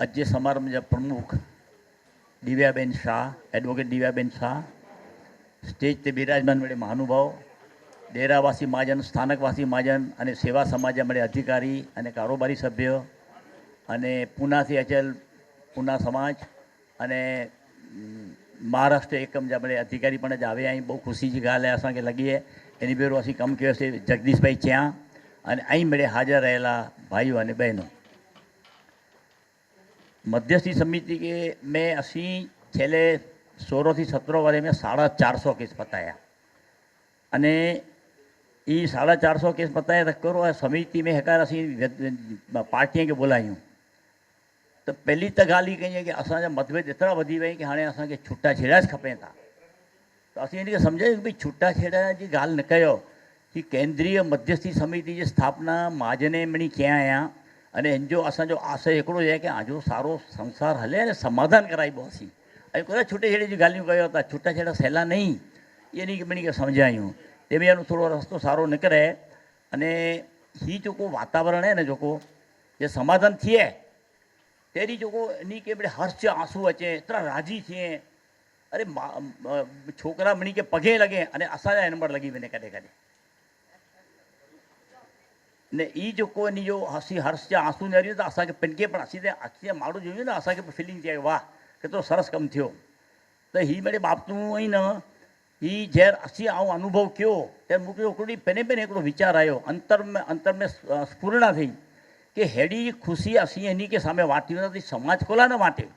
આજે સમારંભના પ્રમુખ દિવ્યાબેન શાહ, એડવોકેટ દિવ્યાબેન શાહ, સ્ટેજ તે બિરાજમાન મળે મહાનુભાવ, ડેરાવાસી મહાજન, સ્થાનકવાસી મહાજન અને સેવા સમાજ મળે અધિકારી અને કારોબારી સભ્ય અને પૂનાથી અચલ પૂના સમાજ અને महाराष्ट्र एकम जा बड़े अधिकारी पण आवे आई बहुत खुशी की गाल है असांखे लगी है एनी भेरो असीं कम कयोसीं जगदीश भाई चिया अने आई मेरे हाजर रहेला भाईओ अने बहनों मध्यस्थी समिति के में असी छेल्ले 16 થી 17 वर्ष में 450 केस पताया अने ई 450 केस पताया तो करो समिति में हेकार असी पार्टियां के बोलायूं तो पहली तो गाल कही कि असांजा मतभेद एतरा वधी वही कि हाँ असांखे छूटाछेड़ा ज खपे था तो असीं इनखे सम्झायूं कि भाई छूटाछेड़ा जी गाल न कयो कि केंद्रीय मध्यस्थी समिति की स्थापना महाजने मणी कया आया अने हिनजो असांजो आशय हिकिड़ो आहे कि आजो सारो संसार हले अने समाधान कराइबो असीं ऐं कोई छूटाछेड़े जी ॻाल्हियूं कयो था छूटाछेड़ा सहेला नहीं इन्हीं के मणी खे सम्झायूं तंहिंमें एनो थोड़ो रस्तो सारो निकिरे अने ही जेको वातावरण है न जेको जे समाधान थिए तेरी जो इन्हीं के बड़े हर्ष आंसू अचे एतरा राजी थिए अरे छोकरा मणी के पगे लगे अने असांजा नंबर लगी वञे कॾहिं कॾहिं ने ई जेको इन जो हसी हर्ष जा आंसू निकिरियो त असांखे पिनके पण हसी ते अखी माण्हू जोयूं न असांखे फीलिंग थिए वाह केतिरो सरस कमु थियो त ही मेरे बाबतूं ई न ही जैर असी आऊं अनुभव कयो त मूंखे हिकिड़ी पेने पेने हिकिड़ो वीचार आयो अंतर में स्फुरणा थी कि हेड़ी खुशी असी इन्हीं के सामने वाटी थी समाज कोला न वाटे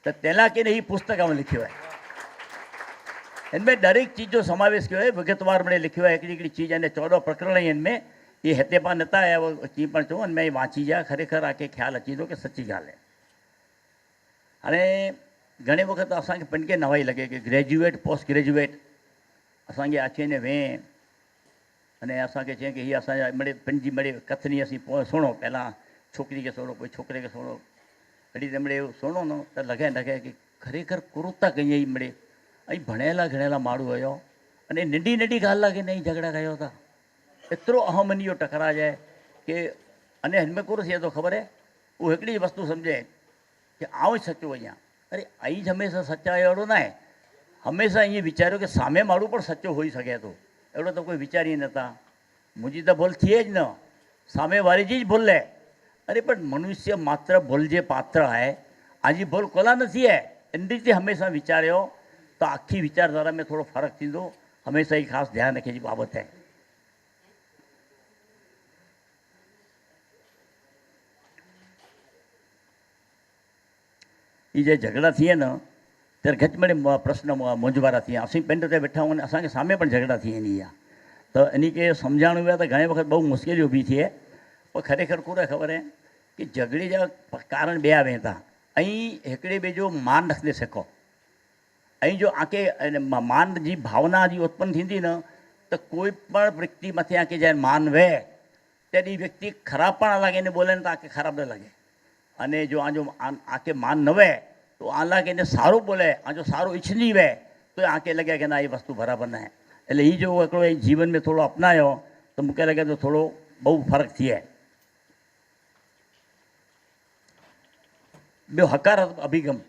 तो तेला के ही पुस्तक में लिखियो है इनमें दरेक चीज़ जो समावेश किया है विगतवार में लिखियो है हिकिड़ी चीज़ अने 14 प्रकरण इनमें ये हेते पा नता आया वो चीज पण चो मैं वाँची जा खरेखर आके ख्याल अची थो कि सच्ची गाल है हाणे घणे वक़्त असांखे पिनके नवाई लगे कि ग्रेजुएट पोस्ट ग्रेजुएट असांखे अचे ने वें अने असांखे चई कि हीअ असांजा मिड़े पंहिंजी मिड़े कथनी असीं पोइ सुणो पहिलां छोकिरी खे सुणो पोइ छोकिरे खे सुणो अड़ी त मिड़े सुणो न त लॻे कि खरेखर कुरुता कई मिड़े ऐं भणियलु घणियलु माण्हू हुयो अने नंढी नंढी ॻाल्हि लाइ नई झगड़ा कयो था एतिरो अहम इन जो टकराए कि अने हिन में कुरु थिए थो ख़बर है उहो हिकिड़ी वस्तु सम्झे कि आउं सचो आहियां अरे आई हमेशा सचायो अहिड़ो न आहे हमेशा ईअं वीचारियो कि सामे माण्हू पण सचो होई सघे थो अहिड़ो त कोई वीचारी नथा मुंहिंजी त भुल थिए ज न सामे वारी जी भुल है अरे पर मनुष्य मात्र भुल जे पात्र है आजी भुल कोला न थी है इन ते हमेशा वीचारियो तो आखी विचारधारा में थोड़ो फर्क थींदो हमेशा ही ख़ासि ध्यानु रखे जी बाबत है ये जे झगड़ा थिए न ત્યારે ઘટ મળે પ્રશ્ન મૂંઝવારા થયા અસી પેન્ટ તે બેઠા હોય અસાંखे સામે પણ झगड़ा थी वेंदी आहे તો એની કે સમજાણું हुआ तो घणे वक़्त बहुत मुश्किल ऊभी थिए पर खरेखर कोरे ख़बर है कि झगड़े जा कारण बे आवे था ऐं हिकिड़े ॿिए जो मान रखंदे सको ऐं जो आके मान जी भावना जी उत्पन्न थींदी न तो कोई पण व्यक्ति मथे आके जैसे मान वे तॾहिं व्यक्ति ख़राब पण लगे ने बोले तो आके ख़राब न लगे अने जो आजो आके मान न वे तो आला के सारू बोले जो सारू इच्छनी वे तो आके लगे कि ना ये वस्तु बराबर न है એટલે એ જો એકલો જીવન में थोड़ो अपनायो तो मूंखे लगे तो थोड़ो बहु फर्क थिए ॿियो हकारात्मक अभिगम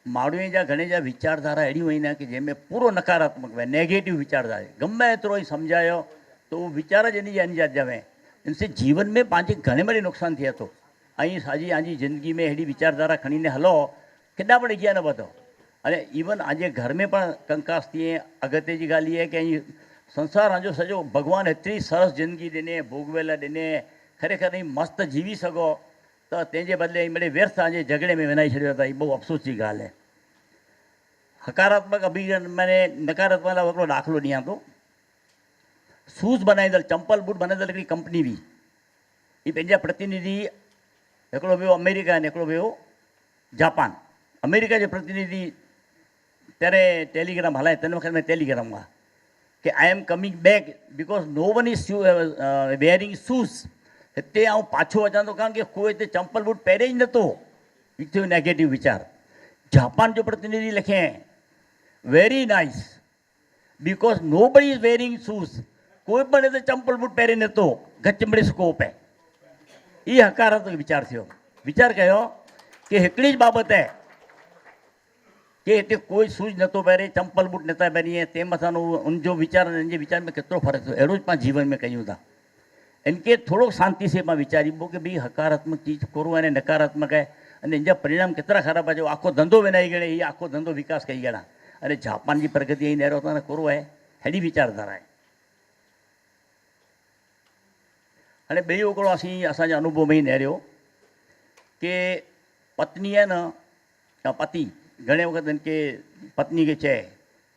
माण्हुनि जा घणे जा विचारधारा अहिड़ियूं आहिनि कि जंहिंमें पूरो नकारात्मक वे नेगेटिव विचारधारा गમે एतिरो ई सम्झायो तो उहो वीचार ज इन जा जावे इनसे जीवन में पंहिंजे घणे बड़े नुक़सान थिए थो ऐं साजी आजी ज़िंदगी में अहिड़ी विचारधारा खणी ने हलो केॾा पण अॻियां न वधो अरे इवन आजे घर में पण कंकास थिए अगते जी ॻाल्हि इहा कि संसार जो सॼो भगवान एतिरी सरस ज़िंदगी ॾिने भोगवेल ॾिने खरेखर मस्त जीवी सघो त तंहिंजे बदिले मिड़े व्यर्थ आजे झगड़े में विञाई छॾियो त हीअ बहु अफ़सोस जी ॻाल्हि है हकारात्मक अभिगम माने नकारात्मक लाइ हिकिड़ो दाख़िलो ॾियां थो शूज़ बनाईंदड़ चंपल बूट बनाईंदड़ हिकिड़ी कंपनी हुई ही पंहिंजा प्रतिनिधि हिकिड़ो वियो अमेरिका ने हिकिड़ो वियो जापान अमेरिका जो प्रतिनिधि तेरे टेलीग्राम हलाए तेन वक़्त में टेलीग्राम हुआ कि I am coming back because no one is wearing shoes हिते आऊं पाछो अचां थो कान कि कोई हिते चंपल बूट पहिरे ई नथो थियो नेगेटिव वीचार जापान जो प्रतिनिधि लिखे very nice because nobody is wearing shoes कोई पण हिते चंपल बूट पहिरे नथो घच मिड़े स्कोप है ये हकारात्मक विचार थियो वीचार कयो कि हिकिड़ी ज बाबत है कि हिते कोई सूज नथो पहिरे, चंपल बूट नथा पहिरीं, तंहिं मथां उनजो वीचार इनजे वीचार में केतिरो फ़र्क़ु थियो, अहिड़ो पाण जीवन में कयूं था। इनके थोड़ो शांति से मां वीचारीबो कि भाई हकारात्मक चीज़ करो ऐं नकारात्मक है अने इनजा परिणाम केतिरा ख़राब आहे। जो आखो धंधो विनाई गणे, हीअ आखो धंधो विकास कई गणा अने जापान जी प्रगति ई नहरो त करो आहे, हेड़ी वीचारधारा आहे। हाणे ॿियो हिकिड़ो असांजे अनुभव में ई नहरियो कि पत्नी आहे न या पति घणे वक़्तु इनके पत्नी खे चए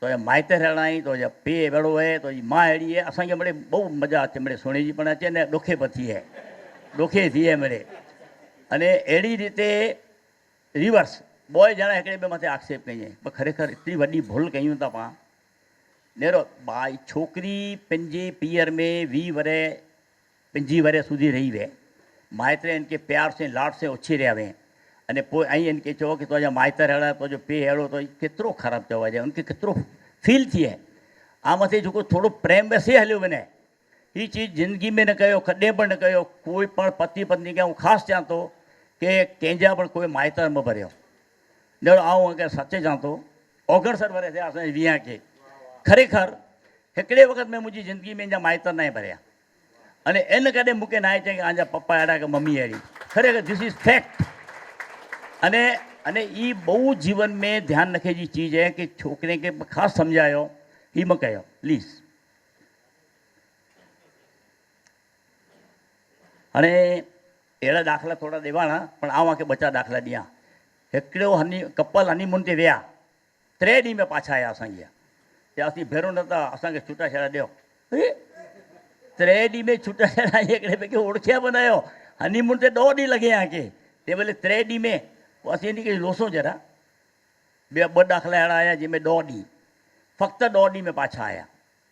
तो माइट रहणा आई तो पे अहिड़ो आहे तो मां अहिड़ी आहे, असांखे मिड़े बहु मज़ा अचे, मिड़े सुहिणी जी पण अचे न ॾोखे पथी आहे, ॾोखे थी आहे मिड़े। अने अहिड़ी रीते रिवर्स बॉय ॼणा हिकिड़े ॿिए मथे आक्षेप कई पर खरेखर एतिरी वॾी भुल कयूं था पाण। नेरो भाई छोकिरी पंहिंजे पीअर में 20 वरे 25 वरे સુધી रही वे, माइट इनके प्यार से लाड से उछेरिया वे अने पोइ आई इनके चओ कि तुंहिंजा माइतर अहिड़ा, तुंहिंजो पे अहिड़ो, तो केतिरो ख़राबु चओ आहे, उनखे केतिरो फील थिए। आ मथे जेको थोरो प्रेम वैसे हलियो वञे, हीअ चीज़ ज़िंदगी में न कयो, कॾहिं बि न कयो। कोई पण पति पत्नी खे ख़ासि चवां थो कि कंहिंजा पण कोई माइतर न भरियो। ॼण आऊं अगरि सच चवां थो, ओगण सर वरे थिया असांजे 20 खे, खरेखर हिकिड़े वक़्तु में मुंहिंजी ज़िंदगी में मुंहिंजा माइतर न भरिया अने इन कॾहिं मूंखे न चई कि आंजा पप्पा अहिड़ा कि मम्मी अहिड़ी। खरेखर दिस इज़ फैक्ट। अने अने ई बहु जीवन में ध्यान रखे जी चीज़ है कि छोकरे के ख़ासि समझायो ही म कयो प्लीज़। हाणे अहिड़ा दाख़िला थोड़ा देवाना पण आऊं आके 2-4 दाख़िला ॾियां। हिकिड़ो कपल हनीमून ते विया, 3 ॾींहं में पाछा आया असांजी चयासीं भेरो न था असांखे छुटा छड़ा ॾियो। 3 ॾींहं में छुटा छड़ा हिकिड़े ॿिए खे ओळखिया बि न आहियो, हनीमून ते 2 ॾींहं लॻे आके, तंहिं महिल 3 ॾींहं में पोइ असीं इन खे लोसो जरा ॿिया 2 दाख़िला अहिड़ा आया जंहिंमें 2 ॾींहं फ़क़्ति 2 ॾींहं में पाछा आया।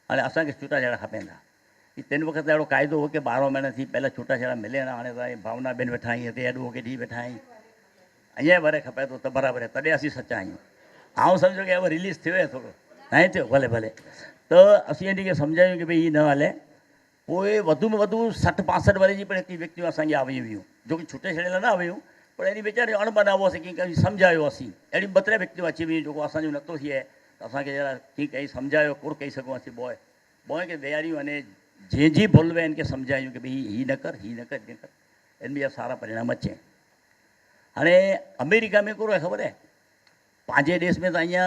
हाणे असांखे छुटा छड़ा खपनि था। ही 3 वक़्तु अहिड़ो क़ाइदो हो कि 12 महीना थी पहले छुटा छड़ा मिले न, हाणे त भावना ॿिनि वेठा आहीं हिते अॾो के ॾींहुं वेठा आहीं, अञा वरे खपे थो त बराबरि आहे, तॾहिं असीं सचा आहियूं। आउं सम्झो कि अब रिलीज़ थियो आहे थोरो न थियो, भले भले त असीं इन खे सम्झायूं कि भई हीअ न हले। पोइ वधि में वधि 60-65 वरे जी पण हिकिड़ी व्यक्तियूं असांजी आवी हुयूं जो कि छुटे छॾियल न हुयूं, पर एनी वीचारे अणबना हुआसीं कि कहीं सम्झायोसीं। अहिड़ी 2-3 व्यक्तियूं अची वियूं जेको असांजो नथो थिए त असांखे जरा ठीकु कई सम्झायो, कुड़ कई सघूं असीं बॉय खे वेहारियूं अने जंहिंजी भुल वे इनखे सम्झायूं कि भई हीअ न कर, हीअ न कर, हीअं कर, इन में सारा परिणाम अचे। हाणे अमेरिका में हिकिड़ो आहे ख़बर आहे, पंहिंजे देश में त अञा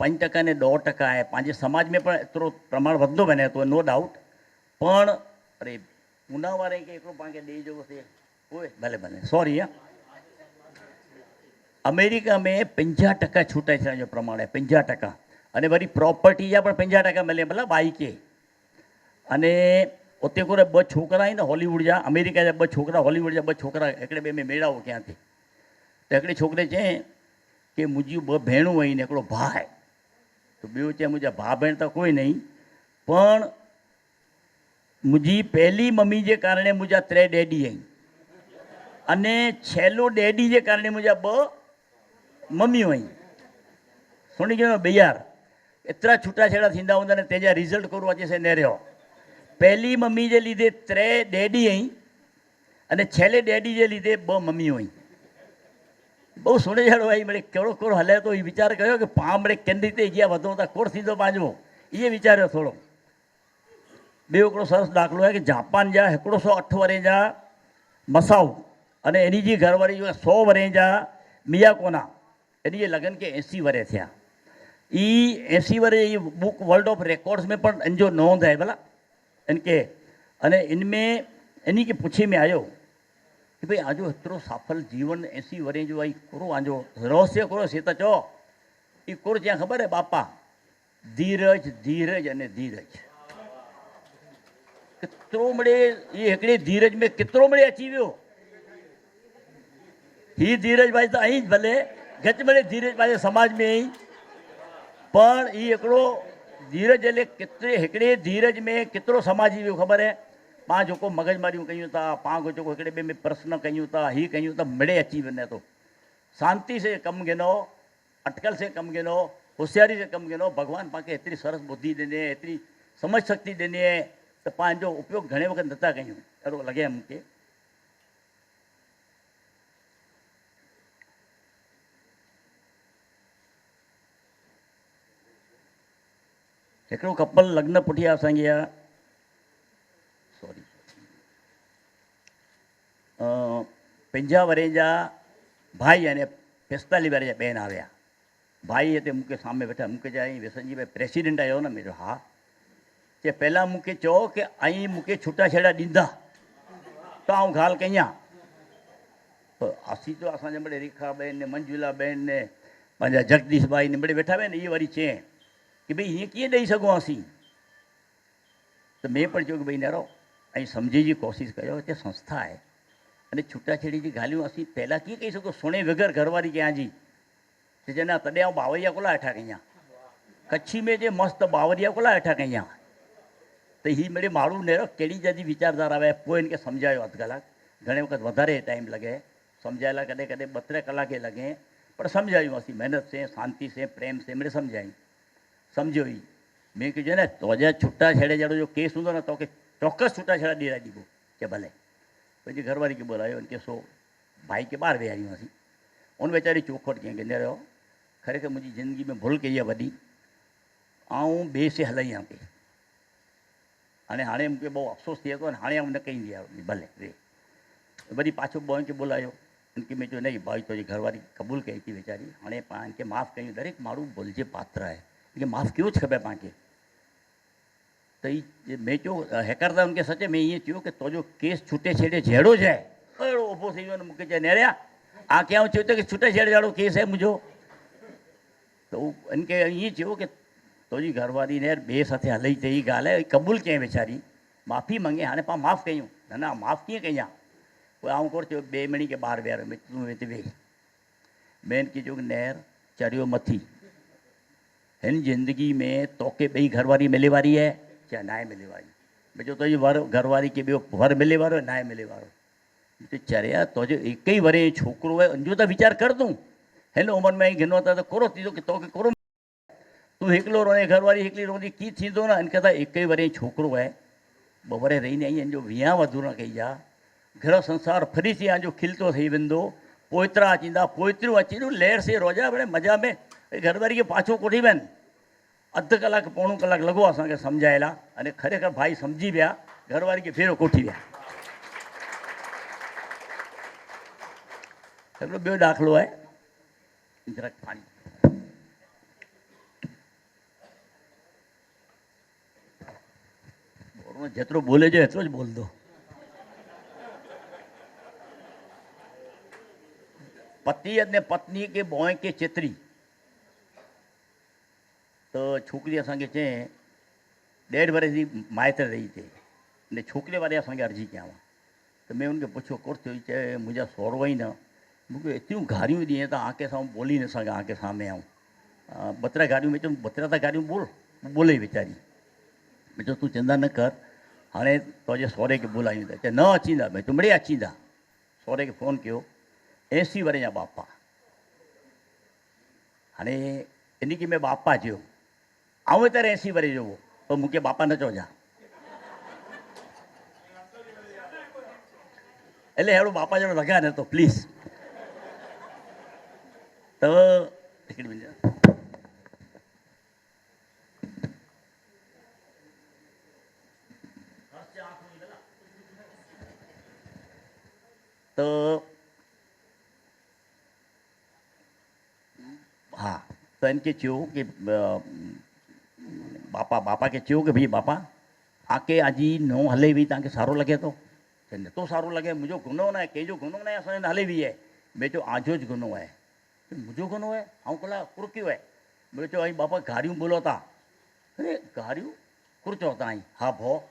5% ने 2% आहे, पंहिंजे समाज में पण एतिरो प्रमाण वधंदो वञे थो, नो डाउट। पण अरे पूना वारे खे हिकिड़ो पाण खे ॾेई उहे भले भले सॉरी आहे, अमेरिका में 50% छूटाई थियण जो प्रमाण आहे, 50%। अने वरी प्रॉपर्टी जा पण 50% मिले भला बाई खे। अने उते को 2 छोकिरा आहिनि हॉलीवुड जा, अमेरिका जा 2 छोकिरा, हॉलीवुड जा 2 छोकिरा हिकिड़े ॿिए में मेड़ा हो कयां थी। त हिकिड़े छोकिरे चई कि मुंहिंजियूं 2 भेणूं आहिनि, हिकिड़ो भाउ आहे। त ॿियो चए मुंहिंजा भाउ भेण त कोई नहीं, पण मुंहिंजी पहली मम्मी जे कारण मुंहिंजा 3 डैडी आहिनि अने छेलो डैडी जे कारण मुंहिंजा 2 मम्मियूं आहिनि। सुणी गयो बेयार, एतिरा छूटा छेड़ा थींदा हूंदा न, तंहिंजा रिज़ल्ट कोरो अचे से नहरियो। पहली मम्मी जे लीधे 3 डैडी आहिनि अने छेले डैडी जे लीधे 2 मम्मियूं आहिनि। बहु सुणे जहिड़ो आहे, मिड़े कहिड़ो कहिड़ो हले थो। हीउ वीचार कयो कि पाण मिड़े केंद्र ते अॻियां वधूं था, कोड़ थींदो पंहिंजो, इहे वीचारियो थोरो। ॿियो हिकिड़ो सरस दाख़िलो आहे कि जापान जा 108 वरे जा मसाऊ अने इन जी घरवारी जो 100 वरे जा मियाकोना, इन जे लगन के 80 वरे थिया। ई 80 वरे जी बुक वर्ल्ड ऑफ रिकॉर्ड्स में पण इन जो नोंद आहे भला इनके। अने इनमें इन खे पूछे में आयो कि भाई आजो एतिरो सफल जीवन 80 वरे जो आई, कोरो आजो रहस्य कोरो से त चओ। ई कोर चया ख़बर है बापा, धीरज धीरज अने धीरज। केतिरो मिड़े ये हिकिड़े धीरज में केतिरो मिड़े अची वियो। ही धीरज भाई त आई भले घटि मिड़े धीरज पंहिंजे समाज में आई, पण ही हिकिड़ो धीरज हले केतिरे हिकिड़े धीरज में केतिरो समाजी वियो ख़बर है। पाण जेको मगजमारियूं कयूं था, पाण जेको हिकिड़े ॿिए में प्रश्न कयूं था, हीअ कयूं था, मिड़े अची वञे थो। शांति से कमु गिनो, अटकल से कमु गिनो, होशियारी से कमु गिनो। भगवान पाण खे एतिरी सरस बुद्धि ॾिनी आहे, एतिरी समझ शक्ति ॾिनी आहे त पंहिंजो उपयोग घणे वक़्तु नथा कयूं, अहिड़ो लॻे मूंखे। हिकिड़ो कपल लग्न पुठियां असांखे सॉरी 50 वरे जा भाई यानी 45 वरे जा भेण आया। भाई हिते मूंखे सामने वेठा, मूंखे चई विसनजी भाई प्रेसिडेंट आहियो न? मेरे हा। चए पहिला मूंखे चओ कि ऐं मूंखे छुटा छेड़ा ॾींदा त आउं ॻाल्हि कयां। असीं तो असांजे मिड़े रेखा बेन ने, मंजुला बेन ने, पंहिंजा जगदीश भाई ने मिड़े वेठा हुआ इहे वरी चए कि भई हीअं कीअं ॾेई सघूं असीं? त मैं पण चयो कि भई न रहो ऐं सम्झे जी कोशिशि कयो, हिते संस्था आहे अने छुटाछेड़ी जी ॻाल्हियूं असीं पहिला कीअं कही सघूं? सुणे बग़ैर घरवारी कयां जी चइजे न तॾहिं आउं बावरिया कोला हेठा कयां, कच्छी में जे मस्तु बावरिया कोला हेठा कयां। त हीअ मिड़े माण्हू ने कहिड़ी जल्दी वीचारधारा हुआ। पोइ हिनखे सम्झायो अधु कलाक, घणे वक़्तु वधारे टाइम लॻे सम्झाइण लाइ, कॾहिं कॾहिं 2-3 कलाक लॻे, पर सम्झायूं असीं महिनत से, शांति से, प्रेम से मिड़े सम्झायूं। सम्झो ई मैं कहियो न तुंहिंजा छुटा छेड़े जहिड़ो जो केस हूंदो न तोखे चौकस छुटा छेड़ा ॾियणा ॾिबो। कि भले। पंहिंजी घरवारी खे बोलायो, इनके सो भाई के ॿाहिरि विहारियूं असीं। उन वेचारी चौखट कीअं कंदे रहियो, ख़रेखर मुंहिंजी ज़िंदगी में भुल कई आहे वॾी, ऐं ॿिए से हलाई आहियां पे। हाणे मूंखे बहुत अफ़सोस थिए थो, हाणे आउं न कंदी आहे, भले वे वरी पाछो ॿ खे बोलायो। इनके में चयो नहीं भाई तुंहिंजी घरवारी क़बूल कई थी वीचारी, हाणे पाण इनखे माफ़ु कयूं। दरेक माण्हू भुल जे पात्र आहे, इनखे माफ़ु कयो च खपे पाण खे। त ही मैं चयो हैकर था उनके सच में ईअं चयो कि तुंहिंजो केस छुटे छेड़े जहिड़ो ज आहे। अहिड़ो उभो थी वियो न मूंखे चए नेरिया आ क्या चयो त कि छुटे छेड़े जहिड़ो केस आहे मुंहिंजो। त इनके ईअं चयो कि तुंहिंजी घरवारी ने ॿिए साथे हलई त ई ॻाल्हि आहे, क़बूल कयईं वीचारी, माफ़ी मंगे, हाणे पाण माफ़ु कयूं। न न माफ़ु कीअं कयां? पोइ आउं कोन चयो ॿिए मणी खे ॿाहिरि विहारियो, तूं हिते वेह। मैं इनखे चयो कि नेर चढ़ियो मथी, हिन ज़िंदगी में तोखे ॿई घरवारी मिले वारी आहे या न आहे मिले वारी? मैं चयो तुंहिंजी घरवारी खे ॿियो वर मिले वारो न आहे मिले वारो? चरिया तुंहिंजो हिकु ई वरे छोकिरो आहे, उनजो त वीचार कर तूं। हिन उमिरि में ई गिनो था त कोरो थींदो कि तोखे कोरो, तूं हिकिलो रोए, घरवारी हिकिड़ी रोंदी, कीअं थींदो न? इनखे त हिकु ई वरे छोकिरो आहे, 2 वरे रही आई, हिन जो विहां वधू न कई आहे, घर संसार फ्री थी जो खिलतो थी वेंदो, पोइतरा अचींदा, पोइतिरियूं अचींदियूं, लहर से रोजा बड़े मज़ा में घरवारी खे पाछो कोठी वञनि। अधु कलाक पौणो कलाक लॻो असांखे सम्झाइण लाइ, अने ख़रेखर भाई सम्झी विया, घरवारी खे फेरो कोठी विया। हिकिड़ो ॿियो दाख़िलो आहे, पाणी जेतिरो बोले जो एतिरो ज बोलंदो। पति ने पत्नी के बोए के चितरी। तो छोकरी असांखे चई 1.5 वरे जी माइट रही थे, ने छोकिरे वारे असांखे अर्जी कयांव। तो मैं उनखे पुछो कोर्ट थियो, चए मुंहिंजा सहुरो ई न मूंखे एतिरियूं गारियूं ॾिए त आके सां बोली न सघां, आके साम्हूं आऊं 2-3 गारियूं में चयो 2-3 त गारियूं बोले वीचारी। मैं चयो तूं चिंता न कर, हाणे तुंहिंजे सहुरे खे बोलायूं था। चए न अचींदा। मैं चयो मिड़े अचींदा। सहुरे खे फ़ोन कयो, 80 वरे जा बापा। हाणे इनखे में बापा चयो, आउं त 80 वरे जो हो, पर मूंखे बापा न चइजां। એટલે अहिड़ो बापा जहिड़ो लॻा न तो प्लीज़। त हिकिड़ी मिनट तो हाँ, तो इनके चयो कि बापा के चयो कि भई बापा आके अजी नो हले हुई तव्हांखे सारो लॻे थो? नथो सारो लॻे, मुंहिंजो गुनो न आहे, कंहिंजो गुनो न आहे, असांजो हले हुई आहे। मैं चयो आजो ज गुनो आहे। मुंहिंजो गुनो आहे? ऐं कला कुरकियो आहे। मैं चयो आई बापा गारियूं बोलो था। अरे गारियूं कुर चओ था? आई हा भो,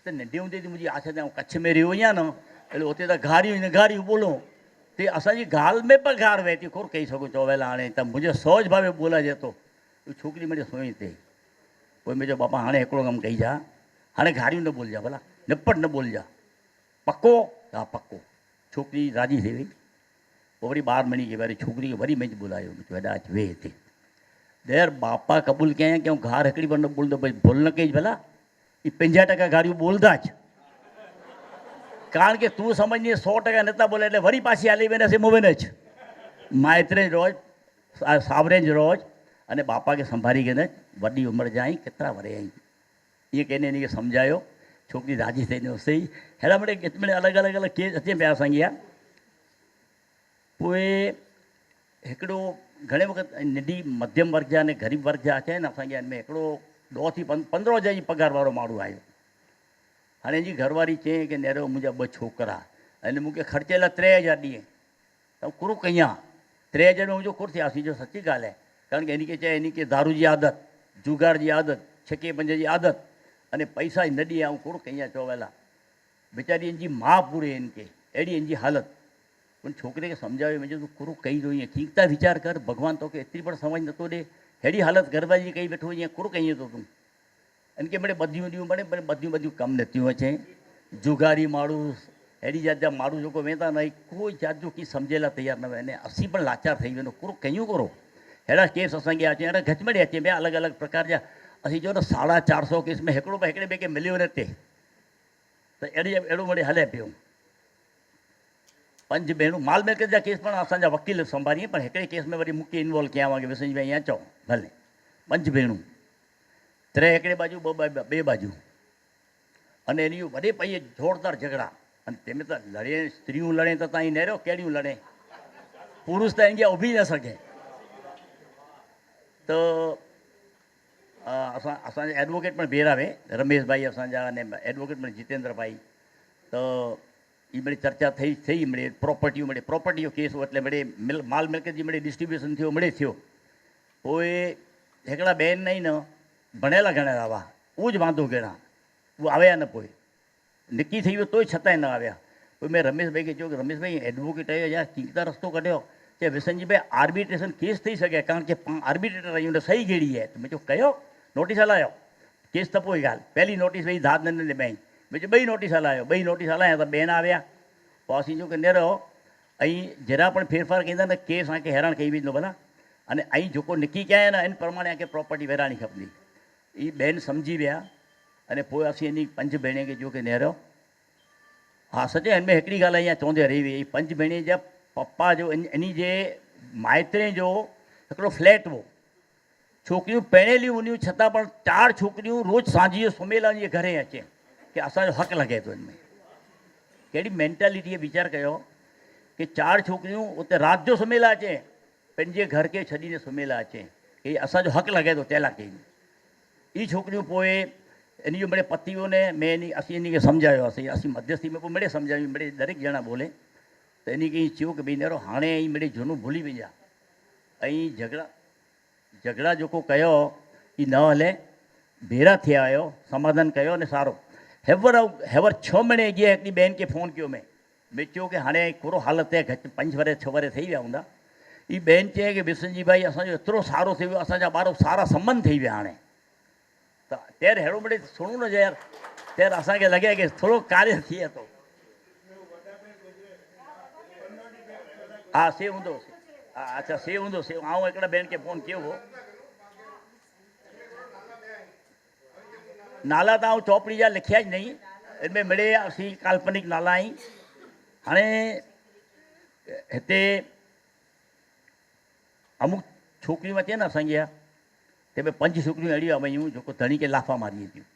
त नंढे हूंदे जी मुंहिंजी आश ते कच्छ में रहियो आहियां न, अड़े उते त गारियूं बोलो ते असांजी ॻाल्हि में पर गार वहे थी, कुर कही सघो चोवेल। हाणे त मुंहिंजो सहज भावे बोलाइजे थो। छोकिरी मुंहिंजे सोई ते। पोइ मुंहिंजो बापा हाणे हिकिड़ो कमु कई जा, हाणे गारियूं न बोलजा, भला निपट न बोलजा, पको? हा पको। छोकिरी राजी थी वई। पोइ वरी 12 मणी खे वरी छोकिरी खे वरी मंझि बोलायो, वॾा अच वेह हिते। देर बापा क़बूल कयईं कि घार हिकिड़ी बार न बोलंदो, भई भुल न कई भला, ये 50% गारियूं बोलंदा अच, कारण कि तूं समझी 100% नथा बोले એટલે वरी पाછી हली वेंदासीं मूं में अच। माइटरे रोज सावरे रोज अने बापा के संभारी के न वॾी उमिरि जा आई केतिरा वरे आई ईअं कंहिं इन खे सम्झायो छोकिरी राजी थी सही अहिड़ा मिड़े केतिरे अलॻि अलॻि अलॻि केस अचे पिया असांखे इहा पोइ हिकिड़ो घणे वक़्तु नंढी मध्यम वर्ग जा ने ग़रीब वर्ग जा अचे न असांजे हिन में हिकिड़ो 10 થી 15,000 जी पघार वारो माण्हू आयो हाणे जी घरवारी चई की नेरो मुंहिंजा 2 छोकिरा अने मूंखे ख़र्चे लाइ 3,000 ॾिए त कुरो कयां 3,000 में मुंहिंजो कुर थियासीं जो सची ॻाल्हि आहे कारण के इनखे चए इनखे दारू जी आदत जुगाड़ जी आदत छके पंज जी आदत अने पैसा ई न ॾिए ऐं कुरो कयां चवला वीचारी इनजी माउ पूरे इनके अहिड़ी इनजी हालत उन छोकिरे खे सम्झायो मुंहिंजो तूं कुरो कई थो ईअं ठीकु था वीचार कर भॻवानु तोखे एतिरी पण समझ नथो ॾे अहिड़ी हालत गरबाजी कई वेठो ईअं कुरो कई थो तूं इनके मिड़े ॿधियूं ॾियूं मिड़े ॿधियूं कमु नथियूं अचे जुगारी माण्हू अहिड़ी जात जा माण्हू जेको वेंदा न कोई जात जो की सम्झे लाइ तयारु न वञे असीं पण लाचार ठही वेंदो कुरो कयूं कुरो अहिड़ा केस असांखे अचे अहिड़ा घटि में अचे पिया अलॻि अलॻि प्रकार जा असीं चओ न 450 केस में हिकिड़ो हिकिड़े ॿिए खे मिलियो न ते त अहिड़ो मिड़े हले पियो 5 भेणूं माल मिल्कियत जा केस पण असांजा वकील संभालीअ पर हिकिड़े केस में वरी मूंखे इन्वॉल्व कया हुआ की विसंजी भाई ईअं चओ भले 5 भेणूं 3 हिकिड़े बाजू 2 ॿिए बाजू अने इन वॾे पई ज़ोरदार झगड़ा अने तंहिंमें त लड़े स्त्रियूं लड़े त तव्हां नहिरियो कहिड़ियूं लड़े पुरुष त इंडिया उभी न सघे त असांजे एडवोकेट पण ॿीहर आवे रमेश भाई असांजा अने एडवोकेट पण जितेंद्र भाई त ये बड़ी चर्चा थी मिड़े प्रॉपर्टी जो केस એટલે मिड़े माल मिल्कियत जी मिड़े डिस्ट्रीब्यूशन थियो मिड़े थियो पोइ हिकिड़ा ॿियनि नहीं न भणियला घणा हुआ उहो ज वांदो कहिड़ा वो आया न पोइ निकी थी वियो तोय छतांइ न आया पोइ मैं रमेश भाई खे चयो कि रमेश भाई एडवोकेट आहियो यार ठीकु था रस्तो कढियो चए विसन जी भाई आर्बिट्रेशन केस थी सघे कारण के आर्बिट्रेटर आहियूं न सही कहिड़ी आहे त मैं चयो कयो नोटिस हलायो केस त पोइ ॻाल्हि पहिली नोटिस वई दाद न ॾिनई मैं चयो 2 नोटिस हलायो 2 नोटिस हलाया त ॿिए न आया पोइ असीं जो कि न रहो ऐं जरा पण फेरफार कंदा न केस असांखे हैरान कई वेंदो भला अने ऐं जेको निकी कया न इन प्रमाणे असांखे प्रॉपर्टी विराणी खपंदी ई ॿियनि सम्झी विया अने पोइ असीं इन 5 भेणे खे जो कि नेरो हा सॼे हिन में हिकिड़ी ॻाल्हि इहा चवंदे रही वई 5 भेणे जा पप्पा जो इन जे माइटे जो हिकिड़ो फ्लैट हो छोकिरियूं पहिरेलियूं हुनियूं छतां पण 4 छोकिरियूं रोज़ु सांझी जो सुम्हियल जे घरे अचे कि असांजो हक़ लॻे थो हिन में कहिड़ी मेंटेलिटी वीचार कयो कि 4 छोकिरियूं उते राति जो सुम्हियल अचे पंहिंजे घर खे छॾीने सुम्हियल अचे कि असांजो हक़ लॻे थो तैला कई ई छोकिरियूं पोइ इन जो मिड़े पति वियो ने मैं इन असीं इन खे सम्झायो असीं मध्यस्थी में पोइ मिड़े सम्झायूं मिड़े दरेक ॼणा बोले त इन खे चयो कि भई नेरो हाणे ई मिड़े झूनो भुली वञा ऐं झगड़ा जेको कयो ई न हले भेरा थिया आहियो समाधान कयो ने सारो हेवर 6 महीने अॻे हिकिड़ी ॿियनि खे फ़ोन कयो मैं चयो कि हाणे कुरो हालत आहे घटि 5 वरे 6 वरे थी विया हूंदा ई ॿियनि चई कि विसनजी भाई असांजो एतिरो सारो थी वियो असांजा ॿार सारा संबंध थी विया हाणे त तेर अहिड़ो मिड़े सुणूं न यार तेर असांखे लॻे कि थोरो कार्य थिए थो हा से हूंदो हा अच्छा से हूंदो से आउं हिकिड़ा ॿियनि खे फ़ोन कयो हो नाला त आउं चौपड़ी जा लिखिया ई नहीं इनमें मिड़े असीं काल्पनिक नाला आहीं हाणे हिते अमुक छोकिरियूं अचे न असांजी तंहिंमें 5 छोकिरियूं अहिड़ियूं वयूं जेको धणी खे लाफ़ा मारी थियूं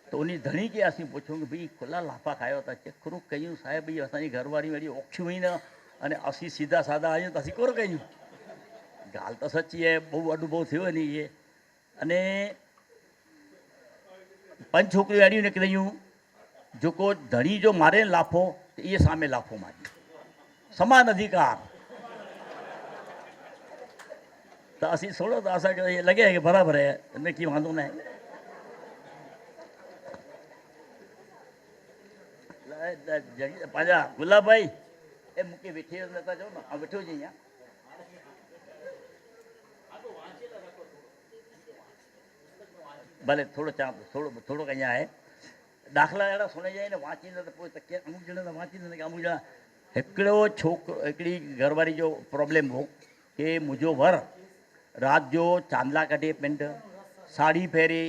त उन धणी खे असीं पुछूं कि भई खुला लाफ़ा खायो था चखरू कयूं साहिब भई असांजी घरवारियूं अहिड़ी औखियूं ई न अने असीं सीधा साधा आहियूं त असीं कोन कयूं ॻाल्हि त सची आहे बहु अनुभव थियो नी इहे अने 5 छोकिरियूं अहिड़ियूं निकिरियूं जेको धणी जो मारे लाफ़ो त इहे सामे लाफ़ो मारी समान अधिकार त असीं थोरो त असांखे इहे लॻे कि बराबरि आहे हिनमें की वांदो न आहे पंहिंजा गुलाब भाई ए मूंखे वेठे नथा चओ न ऐं वेठो हुजे भले थोरो चवां थोरो कयां आहे दाख़िला अहिड़ा सुणिजा आहिनि वाचींदा त पोइ त केरु अमुक ॼणा त वाचींदा की अमुक ॼणा हिकिड़ो हिकिड़ी घरवारी जो प्रॉब्लम हो कि मुंहिंजो वर राति जो चांदला कढे पिंड साड़ी पहिरे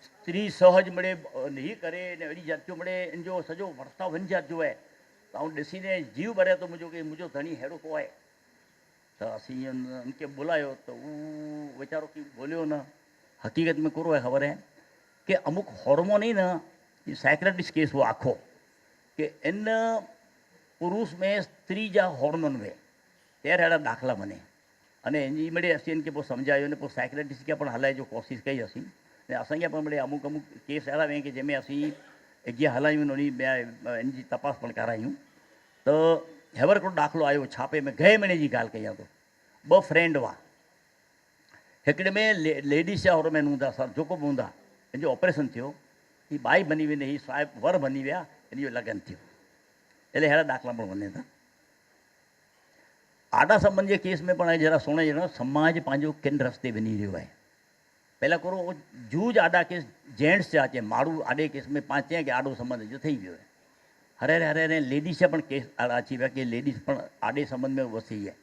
स्त्री सहज मिड़े ही करे अहिड़ी जातियूं मिड़े इन जो सॼो वर्ताव हिन जात जो आहे त आउं ॾिसीने जीव भरे थो मुंहिंजो कि मुंहिंजो धणी अहिड़ो को आहे तो असी उनके बुलायो तो वो बेचारो की बोलियो ना, हकीकत में करो है खबर है कि अमुक हॉर्मोन ही ना, साइक्रेटिस्ट केस वो आखो कि इन पुरुष में स्त्री जा हॉर्मोन वे त्यारे हेड़ा दाखला बने अने एनी मळे असी इनके पोइ समझायो ने पोइ साइक्रेटिस्ट के पण हलाए जो कोशिश कई असी ने असांखे पण मळे अमुक अमुक केस अहिड़ा वे कि जंहिंमें असी अॻियां हलायूं उन ॿिया इन जी तपास पण करायूं तो हेवर हिकिड़ो दाख़िलो आयो छापे में गए महीने जी ॻाल्हि कयां तो ॿ फ्रेंड हुआ हिकिड़े में लेडीस जा हॉर्मोन हूंदा सर जेको बि हूंदा इन जो ऑपरेशन थियो ही बाई बनी वेंदे ही साहिब वर बनी विया इन जो लगन थियो એટલે हेड़ा दाखला पण वञे था आडा संबंध के केस में पण जरा सुणे जरा समाज पंहिंजो किन रस्ते वञी रहियो आहे पहला करो जूज आडा केस जेंट्स जा अचे माण्हू आडे केस में पाण चयां कि आडो संबंध जो थी वियो आहे हरे हरे लेडीस जा पण केस आड़ा अची विया कि लेडीस पण आडे संबंध में वसी है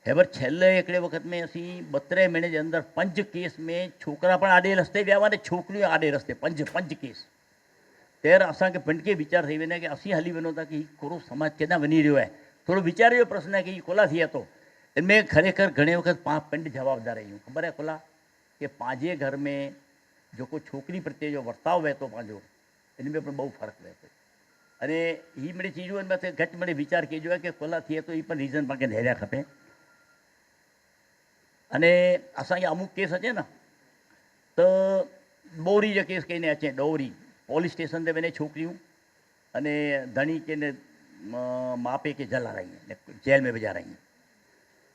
हेवर छेल्ले हिकिड़े वक़्त में असी 32 महीने जे अंदर 5 केस में छोकरा पण आडे रस्ते विया हुआ ने छोकिरियूं आडे रस्ते 5 केस तेर असांखे पिंड के वीचार थी वेंदा कि असीं हली वञूं था कि कोरो समाज केॾांहुं वञी रहियो आहे थोरो वीचार जो प्रश्न है कि कोला थिए थो इनमें खरेखर घणे वक़्त पाण पिंड जवाबदार आहियूं ख़बर है कोला कि पंहिंजे घर में जेको छोकिरी प्रत्ये जो वर्ताव वहे थो पंहिंजो इनमें पण बहु फ़र्क़ु वहे थो अने ही मिड़ी चीजूं इन मथे घटि मिड़ी वीचार कजो आहे कि कोला थिए थो ही पण रीज़न पाण खे ॾेरिया खपे अने असांखे अमुक केस अचे न त ॾोरी जो केस कंहिं अचे ॾोरी पोलिस स्टेशन ते वञे छोकिरियूं अने धणी के ने माउ पीउ खे जलाराई जेल में विझाराई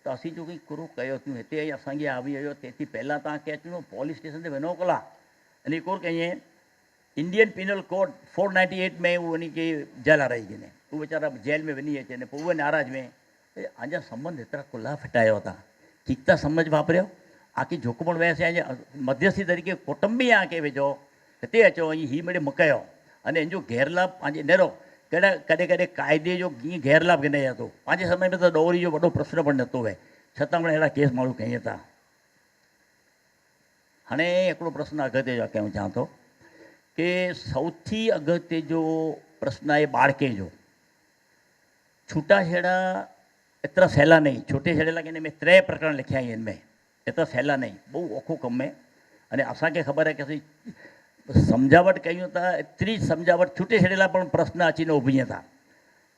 त असीं जो कंहिं कुरो कयो थियूं हिते आई असांखे आवी वियो तेती पहिलां तव्हांखे अचिणो पोलिस स्टेशन ते वञो कोला अने कोर कईं इंडियन पिनल कोड 498 में वो वञी के जलाराई गिने वो वीचारा जेल में वञी अचे पोइ उहे नाराज़ में अञा संबंध एतिरा खुला फिटायो था ठीक था समझ वापरियो आकी जेको पण वयसि मध्यस्थी तरीक़े कुटुंबी आके वेझो हिते अचो ऐं हीउ मिड़े मुकयो अने इन जो गैरलाभ पंहिंजे नेरो कहिड़ा कॾहिं कॾहिं क़ाइदे जो कीअं गैरलाभ गिनाए थो पंहिंजे समय में त ॾोरी जो वॾो प्रश्न पण नथो वहे छतां पण अहिड़ा केस माण्हू कयूं था हाणे हिकिड़ो प्रश्न अॻिते जो कयूं चाहियां थो कि सौथी अगत्य जो प्रश्न है बाड़के जो छूटा छेड़ा इतना सैला नहीं छोटे छेड़ेला के में 3 प्रकरण लिखा है इनमें इतना सैला नहीं बहु औखो कम है अने असांखे ख़बर है कि असीं समझावट कयूं था एतिरी समझावट छूटे छेड़ेला पण प्रश्न अची न उभिजनि था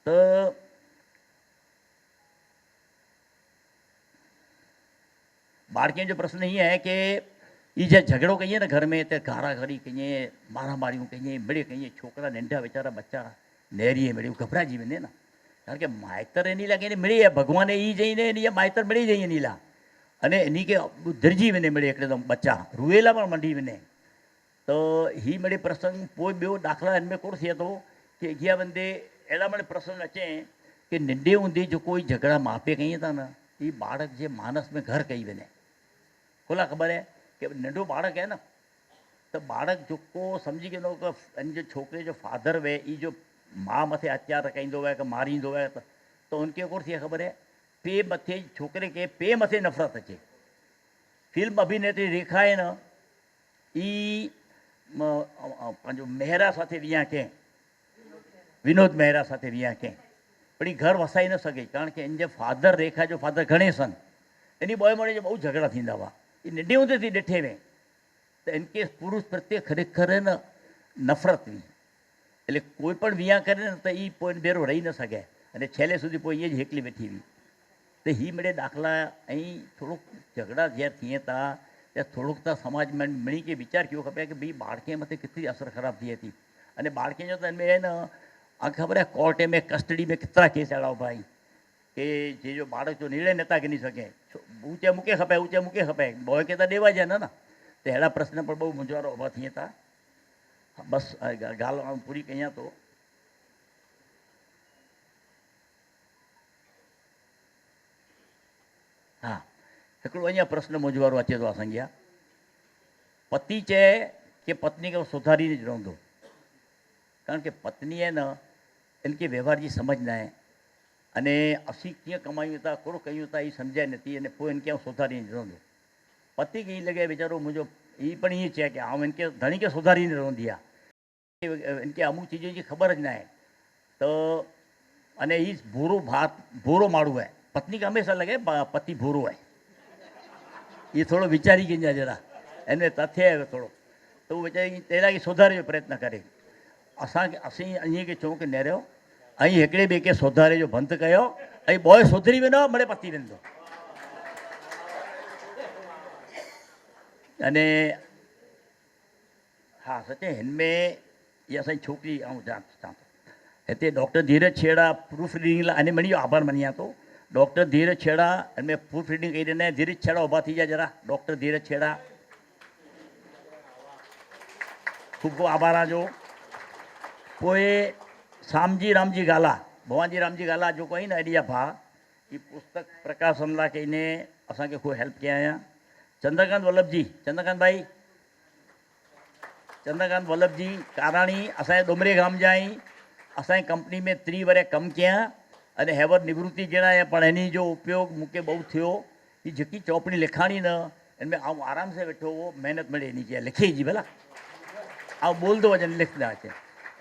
तो बाड़के जो प्रश्न ये है कि ये जो झगड़ो कहिए ना घर में तो गारा घड़ी कहिए मारा मारियूं कहिए मिड़े कहिए छोकरा नंढा वेचारा बच्चा नेरिए मिड़े घबरा जी वञे ना कारण के माइतर इन लगे मिड़ी है भगवान ई जई ने इन माइतर मिड़ी जई इन ला अने इन के दिरजी वञे मिड़े एकदम बच्चा रुएला पण मंडी वञे तो ही मिड़े प्रसंग पोइ ॿियो दाख़िला इनमें कोन थिए थो कि अॻियां वंदे अहिड़ा मिड़े प्रसंग अचे कि नंढे हूंदे जो कोई झगड़ा माउ पीउ कयूं था न ही बालक जे मानस में घर कई वञे खोला ख़बर है कि नंढो बालक है न तो बालक जेको सम्झी वेंदो कि इन जो छोकिरे जो फादर वे ई जो माउ मथे अत्याचार कंदो आहे कि मारींदो आहे तो उनके कोन थिए ख़बर है पे मथे छोकिरे के पे मथे नफ़रत अचे फिल्म अभिनेत्री रेखा है न ई पंहिंजो मेहरा साथे विया कंहिं विनोद मेहरा साथे विया कंहिं पर ई घर वसाई न सघे कारण कि इन जे फादर रेखा जो फादर घणे सन इन ॿ माण्हुनि जो बहु झगड़ा थींदा हुआ ये नंढे हूंदे थी ॾिठे में तो इनके पुरुष प्रत्ये खरेखर न नफ़रत हुई એટલે કોઈ પણ વિયા કરે ને તો એ પોઈન્ટ બેરો રહી ન શકે અને છેલ્લે સુધી પોઈ એ જ હેકલી બેઠી हुई तो ही मिड़े दाखला ऐं थोड़ोक झगड़ा ज्यार थिए था या थोड़ोक त समाज में मिणी के वीचार कयो खपे कि भाई बाड़के मथे केतरी असर खराब थिए थी अने बाड़के जो त इनमें है न आगे ख़बर है कोर्ट में कस्टडी में केतिरा केस अहिड़ा भाई कि जे जो बाड़क जो निर्णय नथा गिनी सघे ऊंचे मूंखे खपे बॉय के त ॾेवा ज न तो अहिड़ा प्रश्न पर बहु मुंझवारो उभा थिए था बस ॻाल्हि पूरी कयां तो हाँ हिकिड़ो अञा प्रश्न मुंझवारो अचे थो असांखे पति चए कि पत्नी खे सुधारी न रहंदो कारण कि पत्नी है न इनके व्यवहार जी समझ न आहे अने असीं कीअं कमायूं था कोड़ो कयूं था ही सम्झाए नथी अने पोइ इनके सुधारी न रहंदो पति खे ईअं लॻे वीचारो मुंहिंजो ही पण ईअं चए कि इनके धणी खे सुधारी न रहंदी आहे इनके अमुक चीज़ों की खबर ज ना है तो अने ही भूरो माण्हू है पत्नी का हमेशा लगे पति भूरो है, ये थोड़ो विचारी के जरा एने तथ्य है थोड़ो, तो वो वीचारी तेरा की सुधारे जो प्रयत्न करे। असी अं के चूँ कि नेरियो अं हिकिड़े ॿिए खे सुधारे जो बंदि कयो, ऐं बॉय सुधरी वेंदो मड़े पती वेंदो। अने हाँ सचे हिनमें ये असांजी छोकिरी ऐं चवां थो हिते डॉक्टर धीरज छेड़ा प्रूफ रीडिंग लाइ अने मणी आभार मञियां थो। डॉक्टर धीरज छेड़ा हिनमें प्रूफ रीडिंग कई ॾिना। धीरज छेड़ा उभा थी जा जरा। डॉक्टर धीरज छेड़ा खूब खूब आभार आजो। पोइ सामजी रामजी गाला भवानजी रामजी गाला जो कोई न अड़ी भा ये पुस्तक प्रकाशन लाइ कईने असांखे खूब हेल्प कया आहियां। चंद्रकांत वल्लभ जी, चंद्रकांत भाई, चंद्रकांत वल्लभ जी काराणी असांजे डुमरे गाम जा आहीं। असांजी कंपनी में 3 वरे कमु कया अने हैवर निवृत्ति जहिड़ा या पर हिन जो उपयोग मूंखे बहु थियो। ये जेकी चौपड़ी लिखाणी न इनमें आऊं आराम से वेठो हुओ, महिनत मिले इन जी लिखे जी भला आऊं बोलंदो वञनि लिखंदा अचनि,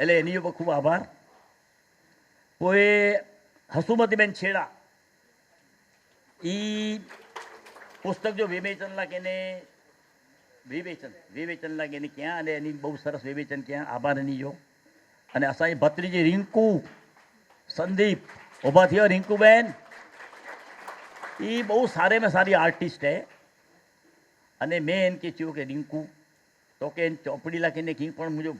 એટલે એની ઉપર ખૂબ આભાર। પોए હસુમતીબેન છેડા એ પુસ્તક જો વિવેચન લાગે એને વિવેચન લાગે એને ક્યાં અને એની બહુ સરસ વિવેચન ક્યાં આભાર એની જો। અને અસાંજી ભત્રીજી રિંકુ संदीप उभा थियो। रिंकूबेन ये बहुत सारे में सारी आर्टिस्ट है अने मैं इनके चयो कि रिंकू तो के इन चौपड़ी लाके ने की पण मुझे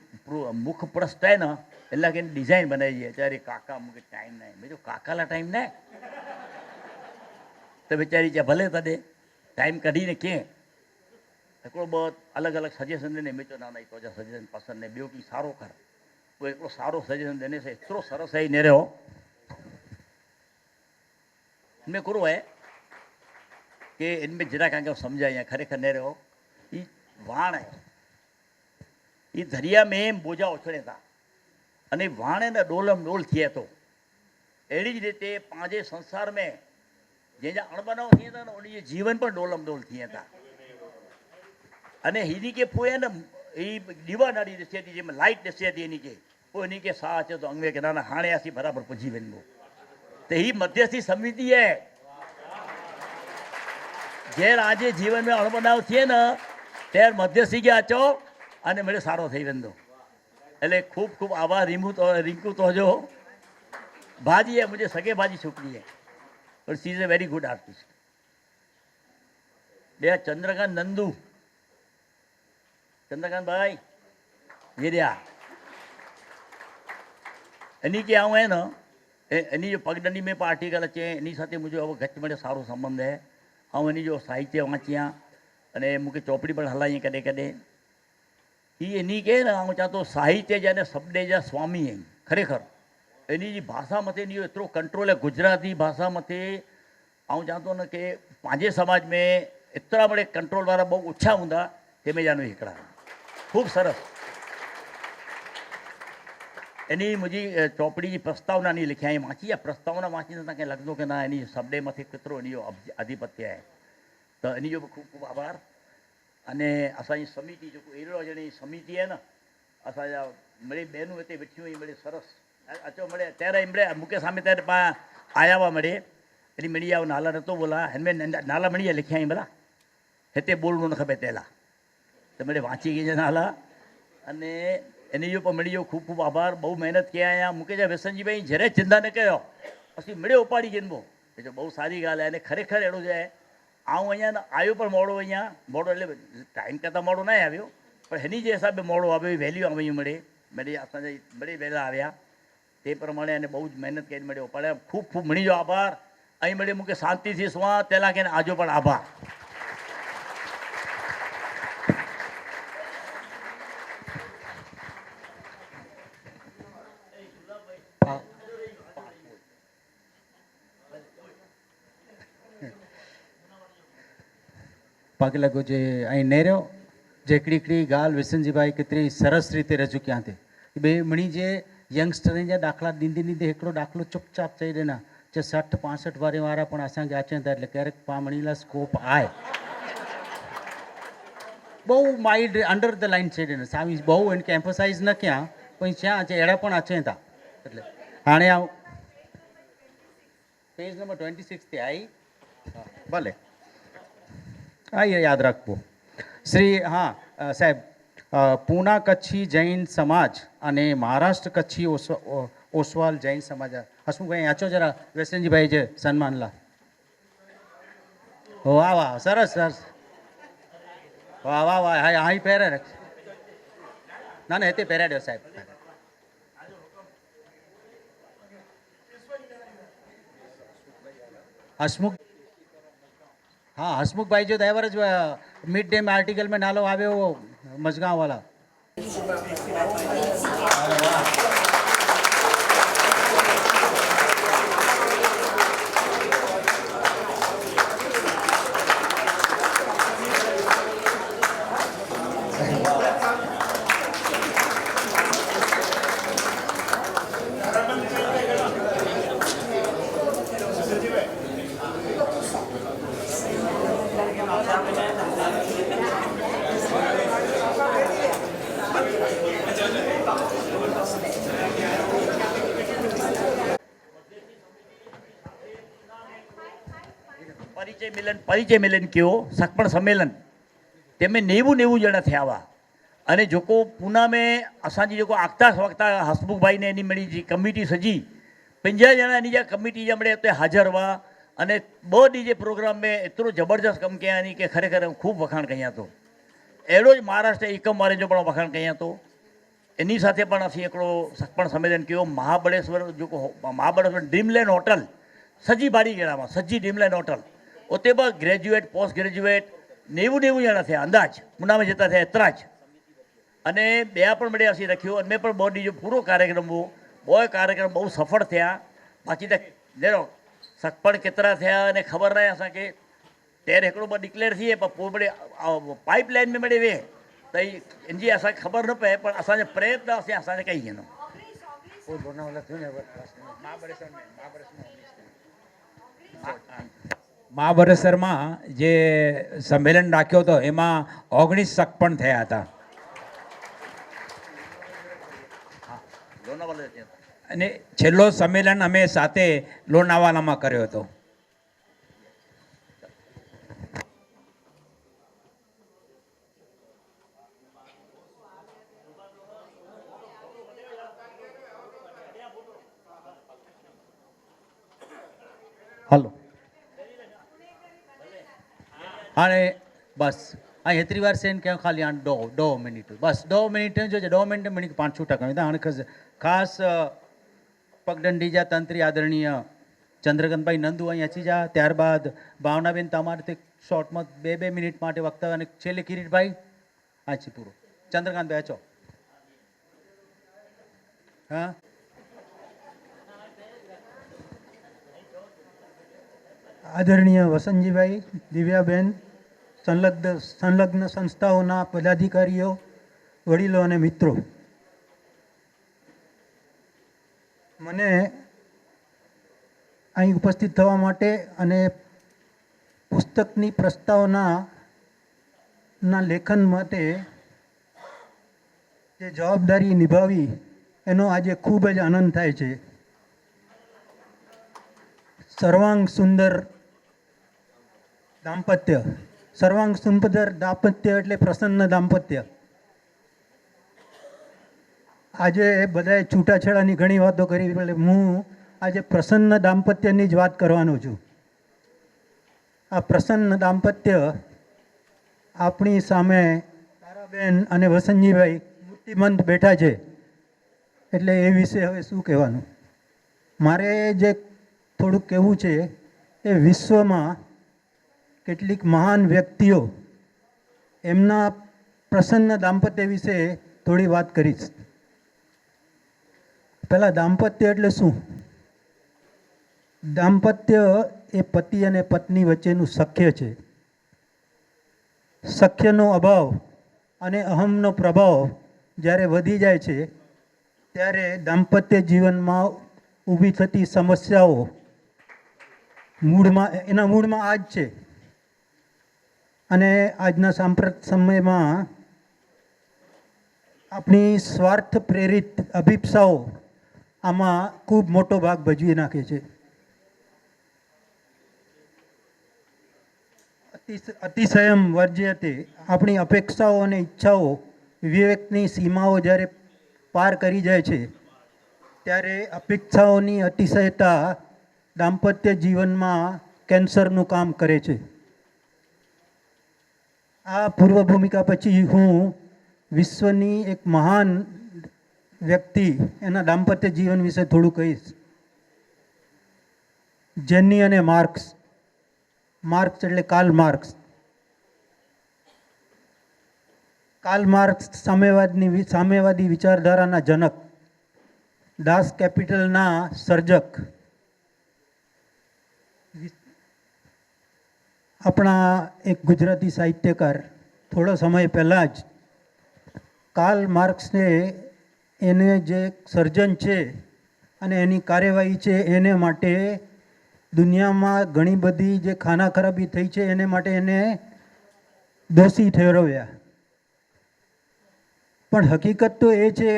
मुख प्रस्त है ना एला के डिजाइन बनाई है। अरे काका मुझे टाइम नहीं, मुझे काका ला टाइम नहीं तो बेचारी चे भले तदे टाइम कढी ने के हिकिड़ो बहुत अलग अलग सजेशन देने मैं चो ना नहीं तो सजेशन पसंद है, ॿियो की सारो कर वो एक सारो सजेशन देने से एतिरो सरस है ने रहो इनमें करो है कि इनमें जरा कंहिंखे समझाई खरेखर ने रहो। ये वाण है, ये दरिया में बोझा उछड़े था अने वाण ने डोलम डोल थिए तो अड़ी ज रीते पंहिंजे संसार में जंहिंजा अणबनाव थिए था न उन जीवन पर डोलम डोल थिए था। अने हिनी के पोइ न ही दीवा ॾाढी ॾिसे थी जंहिंमें लाइट ॾिसे थी इनके पोइ इन्हीं के साह अचे तो अंगे के ना हाणे असीं बराबरि पुॼी वेंदो। तो ही मध्यस्थी समिति है जैर आज जीवन में अणबनाव थिए न त्यार मध्यस्थी के अचो अने मेरे सारो थी वेंदो। એટલે खूब खूब आभार रिंकू तो जो भाजी है मुझे सगे भाजी छोकरी है पर she is a very good artist. दे चंद्रकांत नंदू, चंद्रकांत भाई ये दिया इन्हीं के आऊँ है ना इन्हीं जो पगडंडी में आर्टिकल अचे इन्हीं साथ मुझे अब घटि में सारो संबंध है। ऐं इन्हीं जो साहित्य वाचियां अने मूंखे चौपड़ी पर हलाई कॾहिं कॾहिं ही इन्हीं के ना आऊं चाहतो साहित्य जा ने शब्द जा स्वामी आहिनि खरेखर। इन्हीं जी भाषा मथे इन्हीं जो एतिरो कंट्रोल है गुजराती भाषा मथे। आऊं चाहतो न कि पंहिंजे समाज में एतिरा बड़े कंट्रोल वारा बहु ओछा हूंदा तंहिंमें जानो हिकिड़ा खूब सरस। इन्हीं मुझी चौपड़ी की प्रस्तावना नहीं लिखिया वाची या प्रस्तावना वाची तो तक लगदो कि ना इन्हीं शब्दे मथे केतिरो इन्हीं जो आधिपत्य है। तो इन्हीं जो खूब खूब आभार। अने असांजी समिति जो अहिड़ो जणी समिति है न असांजा मिड़े बहनूं हिते वेठियूं आहिनि मिड़े सरस अचो मिड़े तेरे मिड़े मूंखे सामने तेरे पा आया हुआ मिड़े एॾी मिड़ी आहे नाला नथो बोला हिनमें नाला मिड़ी लिखिया आहिनि भला हिते बोलणो न खपे तेला तो मिड़े वाची के नाला अने इन जो पोइ मिड़ी जो खूब खूब आभार। बहु मेहनत कया आहियां मूंखे जा विसन जी भाई जरे चिंता न कयो असीं मिड़े उपाड़ी गिनबो जो बहु सारी ॻाल्हि आहे। खरेखर अहिड़ो जो आहे आऊं अञा न आयो पर मोड़ो अञा मोड़ो हले टाइम ते त मोड़ो न आयो पर हिन जे हिसाब मोड़ो आहे वैल्यू आ वयूं मिड़े मिड़े असांजा मिड़े वेला आया ते प्रमाणे अने बहु मेहनत कई मिड़े उपाड़िया खूब खूब मिड़ी जो आभार। ऐं मिड़े मूंखे शांति थी सुहा तेला के आजो पण आभार। पग लगो जे ऐं नेरियो जे हिकिड़ी हिकिड़ी ॻाल्हि विसन जी भाई केतिरी सरस रीते रजू कयां थी ॿिए मणी जे यंगस्टरनि जा दाख़िला ॾींदे ॾींदे हिकिड़ो दाख़िलो चुपचाप चई ॾिना जे 60-65 वारा पण असांखे अचनि था એટલે ક્યારેક પામણી લા સ્કોપ आहे બહુ માઇલ્ડ અંડર ધ લાઇન ચઈ ॾिना સામી બહુ इनके एम्फोसाइज़ न कयां पण छा अचे अहिड़ा पण अचनि था એટલે हाणे પેજ નંબર 26 થી આવી ભલે હા એ યાદ રાખવું શ્રી હા સાહેબ પૂના કચ્છી જૈન સમાજ અને મહારાષ્ટ્ર કચ્છી ઓસવાલ જૈન સમાજ હસમુખભાઈ આચો જરા વેસનજીભાઈ જે સન્માન લા વાહ વાહ સરસ સરસ વાહ વાહ વાહ હા હા પહેરે ના ના તે પહેરાડ્યો સાહેબ હસમુખ हाँ हसमुख भाई जो ड्राइवर जो मिड डे में आर्टिकल में नालो आवे वो मजगांव वाला પરિચય મિલન કયો સગપણ સંमेलन તેमें 90 ॼणा थिया हुआ अने जेको पूना में असांजी जेको अॻिता वक़्ता हसमुख भाई ने इन मिड़ी जी कमिटी सजी 50 ॼणा इन जा कमिटी जा मिड़े हुते हाज़िर हुआ अने 2 ॾींहं जे प्रोग्राम में एतिरो ज़बरदस्त कमु कया नी कि खरेखर खूब वखाण कया तो अहिड़ो ज महाराष्ट्र एकम वारे जो पण वखाण कया तो इन साथे पण असीं हिकिड़ो सगपण सम्मेलन कयो महाबळेश्वर जेको महाबळेश्वर ड्रीमलैंड होटल सजी बाड़ी ॼणा सजी ड्रीमलैंड होटल उते बि ग्रेजुएट पोस्ट ग्रेजुएट 90 ॼणा थिया अंदाज पूना में जेतिरा थिया एतिरा ज अने ॿिया पण मिड़े असीं रखियो उनमें पण 2 ॾींहं जो पूरो कार्यक्रम हो बो कार्यक्रम बहु सफल थिया बाक़ी त जहिड़ो सगपण केतिरा थिया अने ख़बर न आहे असांखे टेर हिकिड़ो ॿ डिक्लेयर थिए पर पोइ मिड़े पाइप लाइन में मिड़े वेह त इन जी असांखे ख़बर न पए पर असांजा प्रयत्न असांजे कई आहिनि મહાબળેશ્વરમાં જે સંમેલન રાખ્યો હતો એમાં 19 સગપણ થયા હતા અને છેલ્લો સંમેલન અમે સાથે લોનાવાલામાં કર્યો હતો हलो हाँ बस हाँ एतरी बार सेन क्या खाली हाँ 2 मिनिट बस 2 मिनिट जो 2 मिनिट मिनिट 5 टका हाँ खास पगडंडी जा तंत्री आदरणीय चंद्रकांत भाई नंदू अँ अची जा त्यारबाद भावनाबेन तमारे शॉर्ट में 2 मिनिट माटे वक्ता अने छेल्ले किरीट भाई आची पूरो चंद्रकांत भाई अचो हाँ आदरणीय वसंतजीभाई दिव्याबेन संलग्न संस्थाओना पदाधिकारीओ वडीलो अने मित्रों मने અહીં ઉપસ્થિત થવા માટે અને પુસ્તકની પ્રસ્તાવના લેખન માટે જે જવાબદારી નિભાવી એનો આજે ખૂબ જ આનંદ થાય છે સર્વાંગ સુંદર દાંપત્ય સર્વાંગ સુંદર દાંપત્ય એટલે પ્રસન્ન દાંપત્ય આજે બધાએ છૂટાછેડાની ઘણી વાતો કરી એટલે હું આજે પ્રસન્ન દાંપત્યની જ વાત કરવાનો છું આ પ્રસન્ન દાંપત્ય આપણી સામે તારાબેન અને વસંતજીભાઈ મૂર્તિમંત બેઠા છે એટલે એ વિશે હવે શું કહેવાનું મારે જે થોડુંક કહેવું છે એ વિશ્વમાં કેટલીક મહાન વ્યક્તિઓ એમના પ્રસન્ન દાંપત્ય વિશે થોડી વાત કરીશ પહેલાં દાંપત્ય એટલે શું દાંપત્ય એ પતિ અને પત્ની વચ્ચેનું સખ્ય છે સખ્યનો અભાવ અને અહમનો પ્રભાવ જ્યારે વધી જાય છે ત્યારે દાંપત્ય જીવનમાં ઊભી થતી સમસ્યાઓ મૂળમાં એના મૂળમાં આ જ છે અને આજના સાંપ્રત સમયમાં આપણી સ્વાર્થ પ્રેરિત અભિપ્સાઓ આમાં ખૂબ મોટો ભાગ ભજવી નાખે છે અતિશયમ વર્જ્યતે, આપણી અપેક્ષાઓ અને ઈચ્છાઓ વિવેકની સીમાઓ જ્યારે પાર કરી જાય છે ત્યારે અપેક્ષાઓની અતિશયતા દાંપત્ય જીવનમાં કેન્સરનું કામ કરે છે. આ પૂર્વ ભૂમિકા પછી હું વિશ્વની એક મહાન વ્યક્તિ એના દાંપત્ય જીવન વિશે થોડું કહીશ. જેની અને માર્ક્સ. માર્ક્સ એટલે કાર્લ માર્ક્સ. કાર્લ માર્ક્સ સામ્યવાદી વિચારધારાના જનક, દાસ કેપિટલના સર્જક, આપણા એક ગુજરાતી સાહિત્યકાર. થોડો સમય પહેલાં જ કાર્લ માર્ક્સને એને જે સર્જન છે અને એની કાર્યવાહી છે એને માટે દુનિયામાં ઘણી બધી જે ખાના ખરાબી થઈ છે એને માટે એને દોષી ઠેરવ્યા. પણ હકીકત તો એ છે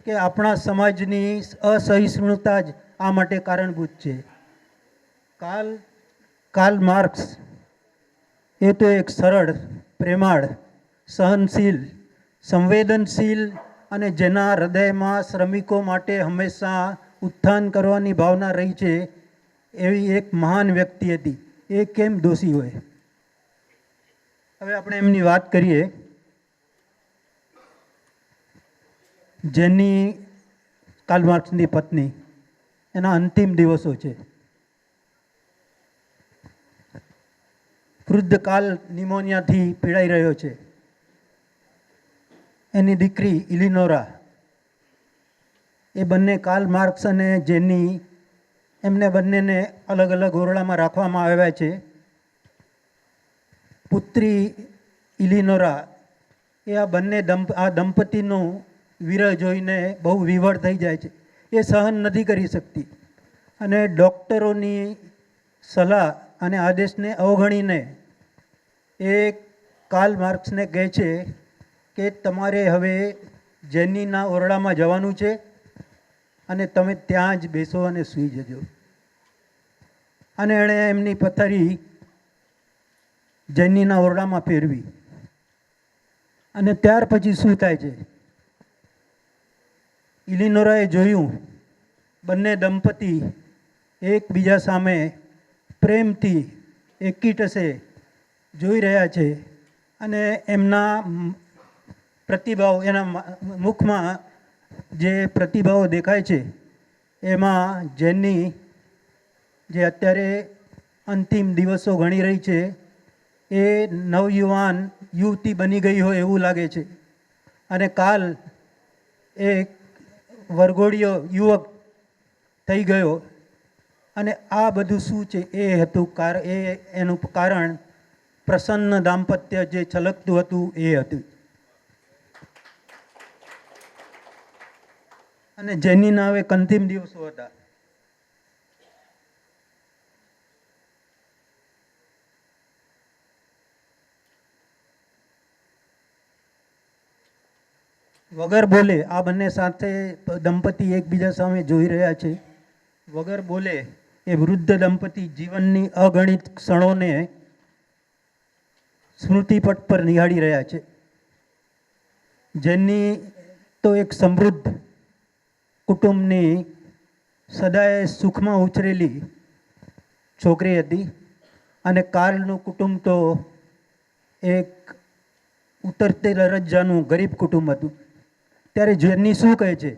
કે આપણા સમાજની અસહિષ્ણુતા જ આ માટે કારણભૂત છે. કાર્લ માર્ક્સ એ તો એક સરળ, પ્રેમાળ, સહનશીલ, સંવેદનશીલ અને જેના હૃદયમાં શ્રમિકો માટે હંમેશા ઉત્થાન કરવાની ભાવના રહી છે એવી એક મહાન વ્યક્તિ હતી. એ કેમ દોષી હોય? હવે આપણે એમની વાત કરીએ. જેની કાર્લ માર્ક્સની પત્ની, એના અંતિમ દિવસો છે. વૃદ્ધ કાલ નિમોનિયાથી પીડાઈ રહ્યો છે. એની દીકરી ઇલિનોરા, એ બંને કાર્લ માર્ક્સ અને જેની, એમને બંનેને અલગ અલગ ઓરડામાં રાખવામાં આવ્યા છે. પુત્રી ઇલિનોરા એ આ દંપતીનું વિરહ જોઈને બહુ વિવળ થઈ જાય છે. એ સહન નથી કરી શકતી અને ડૉક્ટરોની સલાહ અને આદેશને અવગણીને એ કાર્લ માર્ક્સને કહે છે કે તમારે હવે જેનીના ઓરડામાં જવાનું છે અને તમે ત્યાં જ બેસો અને સૂઈ જજો. અને એણે એમની પથારી જેનીના ઓરડામાં ફેરવી. અને ત્યાર પછી શું થાય છે? ઇલિનોરાએ જોયું બંને દંપતી એકબીજા સામે પ્રેમથી એકીટસે જોઈ રહ્યા છે અને એમના પ્રતિભાવ, એના મુખમાં જે પ્રતિભાવો દેખાય છે એમાં જેની, જે અત્યારે અંતિમ દિવસો ગણી રહી છે, એ નવયુવાન યુવતી બની ગઈ હોય એવું લાગે છે. અને કાલ એક વરઘોડિયો યુવક થઈ ગયો. અને આ બધું શું છે? એ હતું એનું કારણ પ્રસન્ન દાંપત્ય જે છલકતું હતું એ હતું. અને જેનીના હવે અંતિમ દિવસો હતા. વગર બોલે આ બંને સાથે દંપતી એકબીજા સામે જોઈ રહ્યા છે. વગર બોલે એ વૃદ્ધ દંપતી જીવનની અગણિત ક્ષણોને સ્મૃતિપટ પર નિહાળી રહ્યા છે. જેની તો એક સમૃદ્ધ કુટુંબની સદાય સુખમાં ઉછરેલી છોકરી હતી અને કાર્લનું કુટુંબ તો એક ઉતરતી દરજ્જાનું ગરીબ કુટુંબ હતું. ત્યારે જેની શું કહે છે?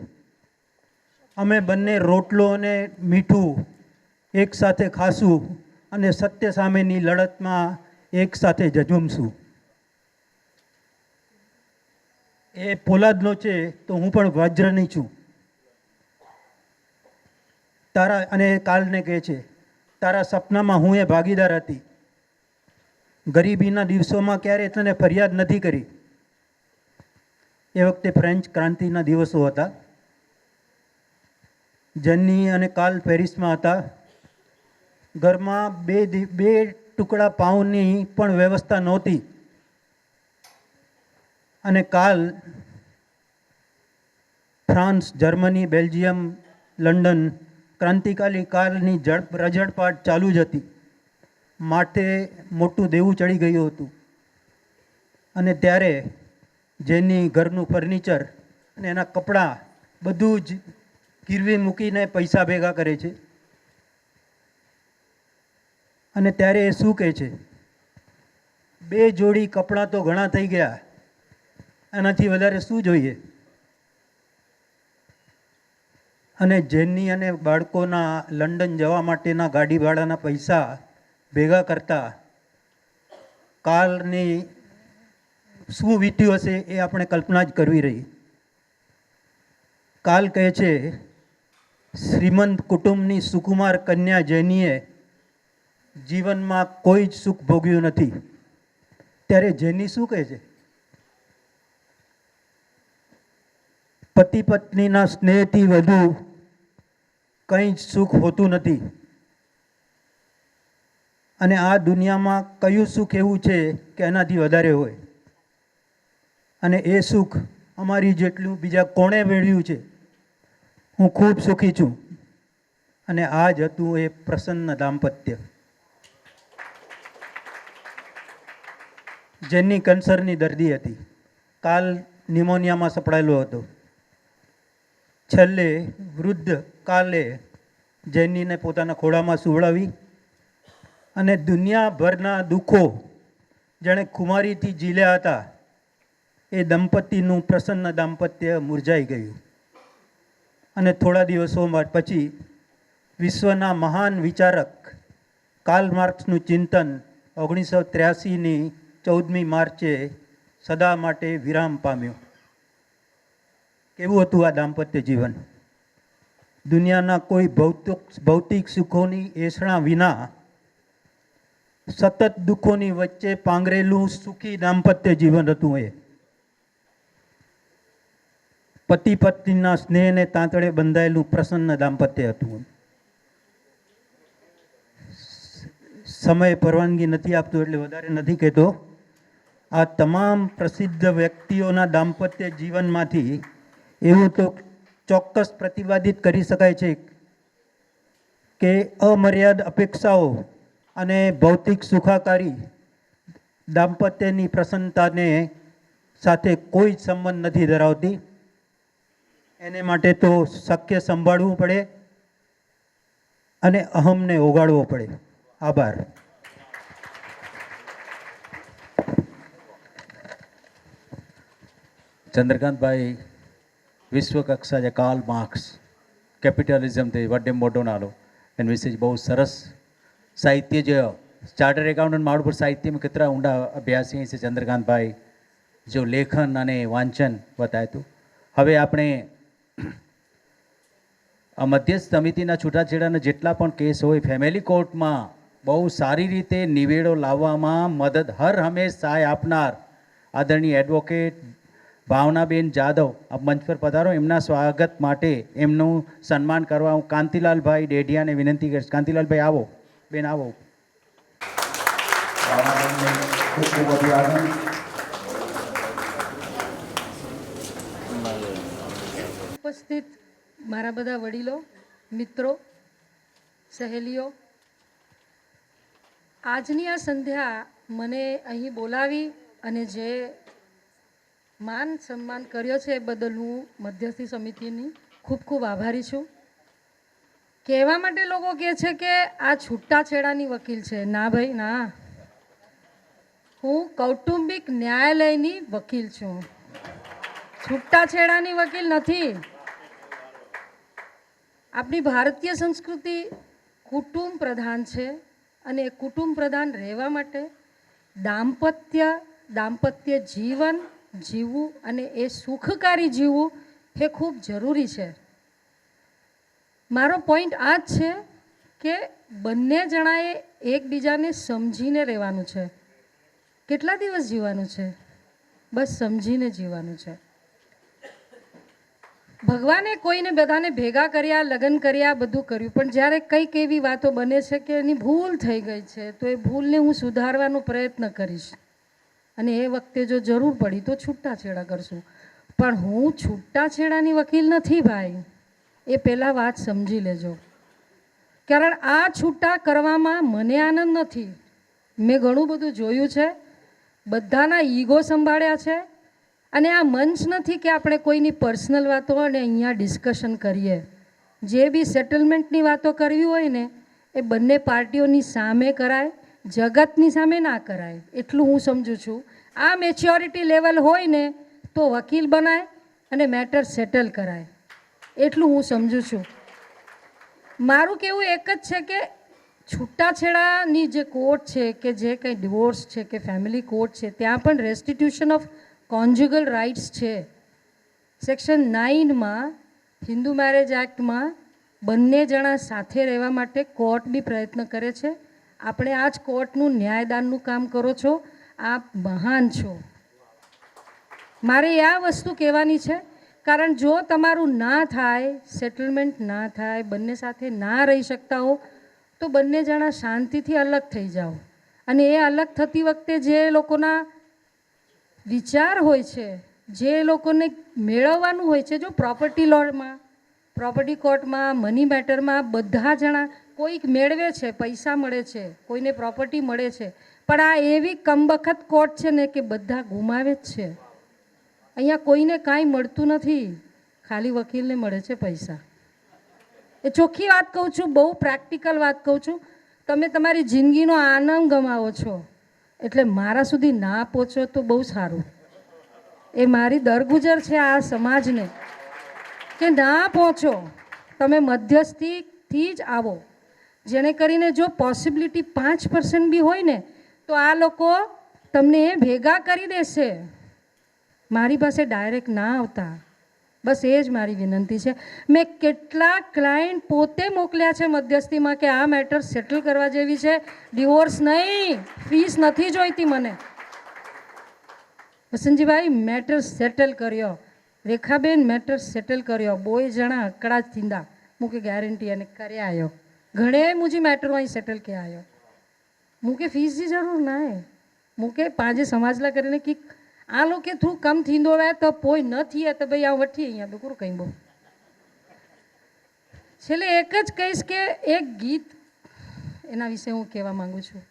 અમે બંને રોટલો અને મીઠું એક સાથે ખાશું અને સત્ય સામેની લડતમાં એક સાથે ઝઝૂમશું. એ પોલાદનો છે તો હું પણ વજ્રની છું. તારા, અને કાલને કહે છે, તારા સપનામાં હું એ ભાગીદાર હતી. ગરીબીના દિવસોમાં ક્યારેય તને ફરિયાદ નથી કરી. એ વખતે ફ્રેન્ચ ક્રાંતિના દિવસો હતા. જેની અને કાલ પેરિસમાં હતા. ઘરમાં બે ટુકડા પાઉની પણ વ્યવસ્થા નહોતી. અને કાલ ફ્રાન્સ, જર્મની, બેલ્જિયમ, લંડન ક્રાંતિકારી કાળની રજળપાટ ચાલુ જ હતી. માથે મોટું દેવું ચડી ગયું હતું અને ત્યારે જેની ઘરનું ફર્નિચર અને એના કપડાં બધું જ ગીરવી મૂકીને પૈસા ભેગા કરે છે અને ત્યારે એ શું કહે છે, 2 જોડી કપડાં તો ઘણા થઈ ગયા, એનાથી વધારે શું જોઈએ? અને જેની અને બાળકોના લંડન જવા માટેના ગાડી ભાડાના પૈસા ભેગા કરતા કાલની શું વીત્યું હશે એ આપણે કલ્પના જ કરવી રહી. કાલ કહે છે, શ્રીમંત કુટુંબની સુકુમાર કન્યા જેનીએ જીવનમાં કોઈ જ સુખ ભોગવ્યું નથી. ત્યારે જેની શું કહે છે? પતિ પત્નીના સ્નેહથી વધુ કંઈ જ સુખ હોતું નથી. અને આ દુનિયામાં કયું સુખ એવું છે કે એનાથી વધારે હોય? અને એ સુખ અમારી જેટલું બીજા કોણે મેળવ્યું છે? હું ખૂબ સુખી છું. અને આ જ હતું એ પ્રસન્ન દાંપત્ય. જેની કેન્સરની દર્દી હતી, કાલ ન્યુમોનિયામાં સપડાયેલો હતો. છેલ્લે વૃદ્ધ કાલે જેનીને પોતાના ખોળામાં સુવડાવી અને દુનિયાભરના દુઃખો જેણે ખુમારીથી ઝીલ્યા હતા એ દંપતીનું પ્રસન્ન દાંપત્ય મુરઝાઈ ગયું. અને થોડા દિવસો પછી વિશ્વના મહાન વિચારક કાર્લ માર્ક્સનું ચિંતન 1983ની 14મી માર્ચે સદા માટે વિરામ પામ્યું. કેવું હતું આ દાંપત્ય જીવન? દુનિયાના કોઈ ભૌતિક સુખોની એષણા વિના સતત દુઃખોની વચ્ચે પાંગરેલું સુખી દાંપત્ય જીવન હતું. એ પતિ પત્નીના સ્નેહને તાંતડે બંધાયેલું પ્રસન્ન દાંપત્ય હતું. સમય પરવાનગી નથી આપતો એટલે વધારે નથી કહેતો. આ તમામ પ્રસિદ્ધ વ્યક્તિઓના દાંપત્ય જીવનમાંથી એવું તો ચોક્કસ પ્રતિપાદિત કરી શકાય છે કે અમર્યાદ અપેક્ષાઓ અને ભૌતિક સુખાકારી દાંપત્યની પ્રસન્નતાને સાથે કોઈ જ સંબંધ નથી ધરાવતી. એને માટે તો શક્ય સંભાળવું પડે અને અહમને ઓગાળવો પડે. આભાર. ચંદ્રકાંતભાઈ વિશ્વકક્ષા જે કાર્લ માર્ક્સ કેપિટલિઝમથી વડે મોટો નાલો એના વિશે બહુ સરસ સાહિત્ય जो ચાર્ટર્ડ એકાઉન્ટન્ટ માળ પર સાહિત્યમાં કેટલા ઊંડા અભ્યાસી છે ચંદ્રકાંતભાઈ, જો લેખન અને વાંચન બતાવ્યું. હવે આપણે આ મધ્યસ્થ સમિતિના છૂટાછેડાના જેટલા પણ કેસ હોય ફેમિલી કોર્ટમાં બહુ સારી રીતે નિવેડો લાવવામાં મદદ હર હંમેશ સહાય આપનાર આદરણીય એડવોકેટ ભાવનાબેન જાદવ આપ મંચ પર પધારો. એમના સ્વાગત માટે એમનું સન્માન કરવા હું કાંતિલાલભાઈ ડેઢિયાને વિનંતી કરીશ. કાંતિલાલભાઈ આવો, બેન આવો. ઉપસ્થિત મારા બધા વડીલો, મિત્રો, સહેલીઓ, આજની આ સંધ્યા મને અહીં બોલાવી અને જે માન સન્માન કર્યો છે એ બદલ હું મધ્યસ્થી સમિતિની ખૂબ ખૂબ આભારી છું. કહેવા માટે લોકો કહે છે કે આ છૂટાછેડાની વકીલ છે. ના ભાઈ ના, હું કૌટુંબિક ન્યાયાલયની વકીલ છું, છૂટાછેડાની વકીલ નથી. આપણી ભારતીય સંસ્કૃતિ કુટુંબ પ્રધાન છે અને એ કુટુંબ પ્રધાન રહેવા માટે દાંપત્ય જીવન જીવવું અને એ સુખકારી જીવવું એ ખૂબ જરૂરી છે. મારો પોઈન્ટ આ જ છે કે બંને જણાએ એકબીજાને સમજીને રહેવાનું છે. કેટલા દિવસ જીવવાનું છે? બસ સમજીને જીવવાનું છે. ભગવાને કોઈને બધાને ભેગા કર્યા, લગ્ન કર્યા, બધું કર્યું, પણ જ્યારે કંઈક એવી વાતો બને છે કે એની ભૂલ થઈ ગઈ છે તો એ ભૂલને હું સુધારવાનો પ્રયત્ન કરીશ અને એ વખતે જો જરૂર પડી તો છૂટાછેડા કરશું. પણ હું છૂટાછેડાની વકીલ નથી ભાઈ, એ પહેલાં વાત સમજી લેજો. કારણ આ છૂટા કરવામાં મને આનંદ નથી, મેં ઘણું બધું જોયું છે, બધાના ઈગો સંભાળ્યા છે. અને આ મંચ નથી કે આપણે કોઈની પર્સનલ વાતો અને અહીંયા ડિસ્કશન કરીએ. જે બી સેટલમેન્ટની વાતો કરવી હોય ને એ બંને પાર્ટીઓની સામે કરાય, જગતની સામે ના કરાય, એટલું હું સમજુ છું. આ મેચ્યોરિટી લેવલ હોય ને તો વકીલ બનાય અને મેટર સેટલ કરાય, એટલું હું સમજુ છું. મારું કહેવું એક જ છે કે છૂટાછેડાની જે કોર્ટ છે કે જે કંઈ ડિવોર્સ છે કે ફેમિલી કોર્ટ છે, ત્યાં પણ રેસ્ટિટ્યુશન ઓફ કોન્જ્યુગલ રાઇટ્સ છે. સેક્શન 9માં હિન્દુ મેરેજ એક્ટમાં બંને જણા સાથે રહેવા માટે કોર્ટ બી પ્રયત્ન કરે છે. આપણે આ જ કોર્ટનું ન્યાયદાનનું કામ કરો છો, આપ મહાન છો. મારે આ વસ્તુ કહેવાની છે, કારણ જો તમારું ના થાય, સેટલમેન્ટ ના થાય, બંને સાથે ના રહી શકતા હો તો બંને જણા શાંતિથી અલગ થઈ જાઓ. અને એ અલગ થતી વખતે જે લોકોના વિચાર હોય છે, જે લોકોને મેળવવાનું હોય છે, જો પ્રોપર્ટી લોમાં, પ્રોપર્ટી કોર્ટમાં, મની મેટરમાં બધા જણા કોઈક મેળવે છે, પૈસા મળે છે, કોઈને પ્રોપર્ટી મળે છે, પણ આ એવી કમબખત કોર્ટ છે ને કે બધા ગુમાવે જ છે. અહીંયા કોઈને કાંઈ મળતું નથી, ખાલી વકીલને મળે છે પૈસા. એ ચોખ્ખી વાત કહું છું, બહુ પ્રેક્ટિકલ વાત કહું છું. તમે તમારી જિંદગીનો આનંદ ગમાવો છો, એટલે મારા સુધી ના પહોંચો તો બહુ સારું. એ મારી દરગુજર છે આ સમાજને કે ના પહોંચો, તમે મધ્યસ્થીથી જ આવો. જેને કરીને જો પોસિબિલિટી 5% બી હોય ને તો આ લોકો તમને ભેગા કરી દેશે. મારી પાસે ડાયરેક્ટ ના આવતા, બસ એ જ મારી વિનંતી છે. મેં કેટલાક ક્લાયન્ટ પોતે મોકલ્યા છે મધ્યસ્થીમાં કે આ મેટર સેટલ કરવા જેવી છે, ડિવોર્સ નહીં, ફીસ નથી જોઈતી મને. વસંતજીભાઈ મેટર સેટલ કર્યો, રેખાબેન મેટર સેટલ કર્યો, બોય જણા અકડા જ થીંદા મૂકે ગેરંટી અને કર્યા આવ્યો. ઘણે મુજી મેટર અહીં સેટલ કે આવ્યો, મૂકે ફીસની જરૂર ના હે, મૂકે પાંજે સમાજલા કરીને કે આ લોકો થ્રુ કમ થીંદો હોય તો પોઈ ન થઈએ તો ભાઈ આ વઠી અહીંયા બિલકુલ કંઈ બહુ. છેલ્લે એક જ કહીશ કે એક ગીત એના વિશે હું કહેવા માગું છું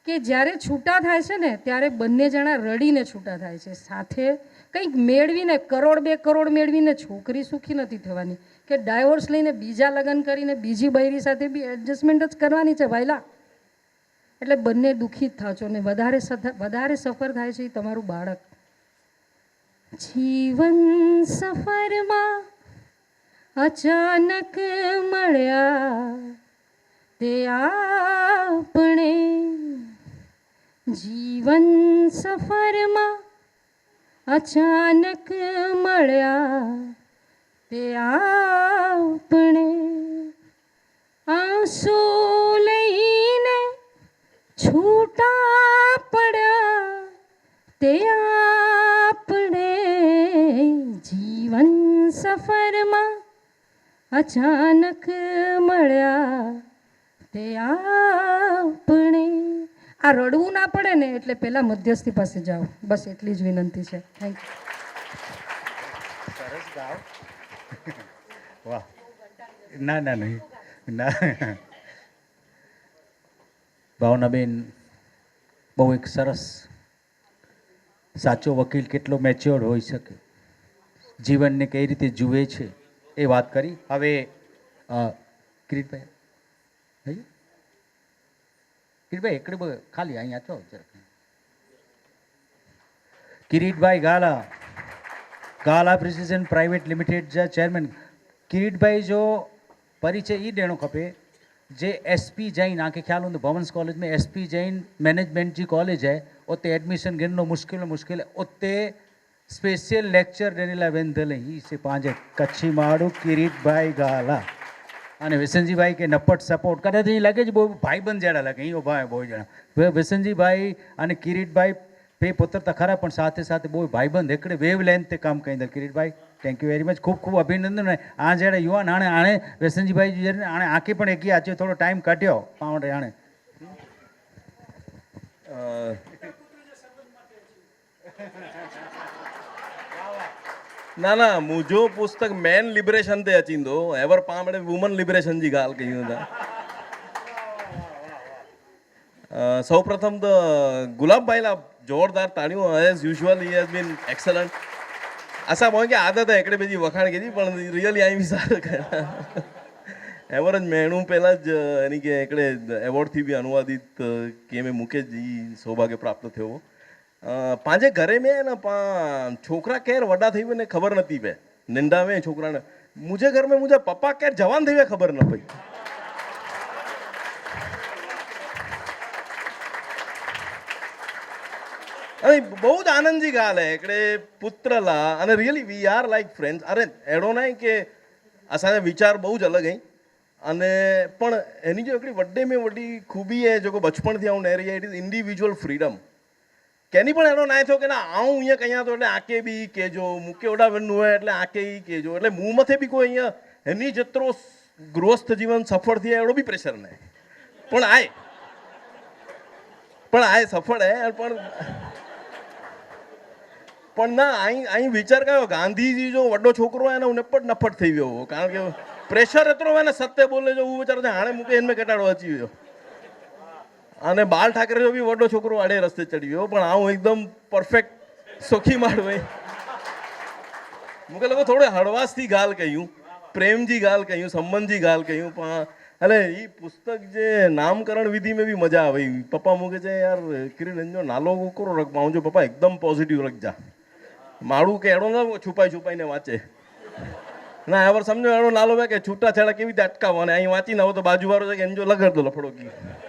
કે જ્યારે છૂટા થાય છે ને ત્યારે બંને જણા રડીને છૂટા થાય છે. સાથે કંઈક મેળવીને, કરોડ 2 કરોડ મેળવીને છોકરી સુખી નથી થવાની કે ડાયવોર્સ લઈને બીજા લગ્ન કરીને બીજી બૈરી સાથે બી એડજસ્ટમેન્ટ જ કરવાની છે ભાઈલા. એટલે બંને દુઃખી જ થાશો ને વધારે સફર થાય છે એ તમારું બાળક. જીવન સફરમાં અચાનક મળ્યા તે આપણે, જીવન સફરમાં અચાનક મળ્યા તે આપણે, આંસુ લઈને છૂટા પડ્યા તે આપણે, જીવન સફરમાં અચાનક મળ્યા તે આપણે. આ રડવું ના પડે ને એટલે પહેલાં મધ્યસ્થી પાસે જાઓ, બસ એટલી જ વિનંતી છે. Thank you. સરસ ગાવ. વાહ. ના ના નહીં ના. ભાવનાબેન બહુ એક સરસ, સાચો વકીલ કેટલો મેચ્યોર્ડ હોઈ શકે, જીવનને કઈ રીતે જુએ છે એ વાત કરી. હવે કિરીટભાઈ, કિરીટભાઈ એકડે ખાલી અહીંયા છો જરાક. કિરીટભાઈ ગાલા, ગાલા પ્રિસિઝન પ્રાઇવેટ લિમિटेड जा चेयरमैन. किरीटभाई जो परिचय ये देना खपे जे एसपी जैन आके ख्याल हूँ भवंस कॉलेज में एसपी जैन मैनेजमेंट जी कॉलेज है उते एडमिशन गिरनो मुश्किल उते स्पेशल लेक्चर देने ला वेंदल ही से पांचे कच्छी माड़ू किरीटभाई गाला અને વિસનજીભાઈ કે નપટ સપોર્ટ કદાચ અહીં લાગે છે બહુ ભાઈબંધ જેડા લાગે અહીં ઉભા બહુ જણા વિસનજીભાઈ અને કિરીટભાઈ બે પુત્ર તો ખરા પણ સાથે સાથે બહુ ભાઈબંધ એકડે વેવ લેન્થ તે કામ કહી દે. Kiritbhai thank you very much, ખૂબ ખૂબ અભિનંદન. આ જેડા યુવાન આણે આણે વિસનજીભાઈ આણે આંખી પણ એકી આચે થોડો ટાઈમ કાઢ્યો પાવડે આણે ना ना मुझो पुस्तक मैन लिबरेशन ते अचींदो एवर पामड़े वुमन लिबरेशन जी गाल कयूं था. સૌપ્રથમ તો ગુલાબભાઈલા જોરદાર તાળીઓ as usual he has been excellent આશા હોય કે આદત એકડે બધી વખાણ કીધી પણ રિયલી આઈ સારું એવર જ મેણું પહેલાં જ એની કે એકડે એવોર્ડથી બી અનુવાદિત કે મેં મૂકે જ ઈ સૌભાગ્ય પ્રાપ્ત થયો પાંજે ઘરે મેં ને છોકરા કેર વડા થઈ ને ખબર નથી પે નિંડા में છોકરાને મુझे घर में मुझे पप्पा केर जवान થઈ ખબર ન પડી અને બહુ જ આનંદજી ગાલ હે એકડે પુત્રલા અને really we are like friends અરે એડો નહીં કે અસાંજા વિચાર બહુ જ અલગ અહીં અને પણ એની જો એકડી વડે में वॾी खूबी है जेको बचपणથી આવું નહેરી ઇટ ઇઝ ઇન્ડિવિજ્યુઅલ ફ્રીડમ કેની પણ એનો ના થયો કે ના આવું અહીંયા કયા તો એટલે આકે બી કેજો મૂકે ઓડા વેનું હોય એટલે આકે ઈ કેજો એટલે મૂ મથે બી કોઈ અહીંયા એની જેટલો ગૃહસ્થ જીવન સફળ થયા એવડો બી પ્રેશર નહીં પણ આય સફળ હે પણ ના અહીં વિચાર કયો ગાંધીજી જો વડો છોકરો હોય ને હું નફટ થઈ ગયો કારણ કે પ્રેશર એતરો હોય ને સત્ય બોલે જો હું વિચારો હાણે મૂકે એને ઘટાડો અચી ગયો અને બાલ ઠાકરે જો બી વડો છોકરો આડે રસ્તે ચડી ગયો પણ આવું એકદમ પરફેક્ટ સોખી માળ હોય મૂકે લોકો થોડે હળવાશથી ગાલ કહ્યું પ્રેમજી ગાલ કહ્યું સંબંધજી ગાલ કહ્યું પણ એટલે એ પુસ્તક જે નામકરણ વિધિ में भी मजा આવે પપ્પા મૂકે છે યાર કિરણ જો નાલો કરો રખ પાઉં જો પપ્પા એકદમ પોઝિટિવ રખજા માળું કે એડો ના છુપાઈને વાંચે ના એવર સમજો એનો નાલો કે છૂટા છેડા કેવી રીતે અટકાવવા અને અહીં વાંચી ના હોય તો બાજુવાળો છે કે એમ જો લગાડતો લફડો કી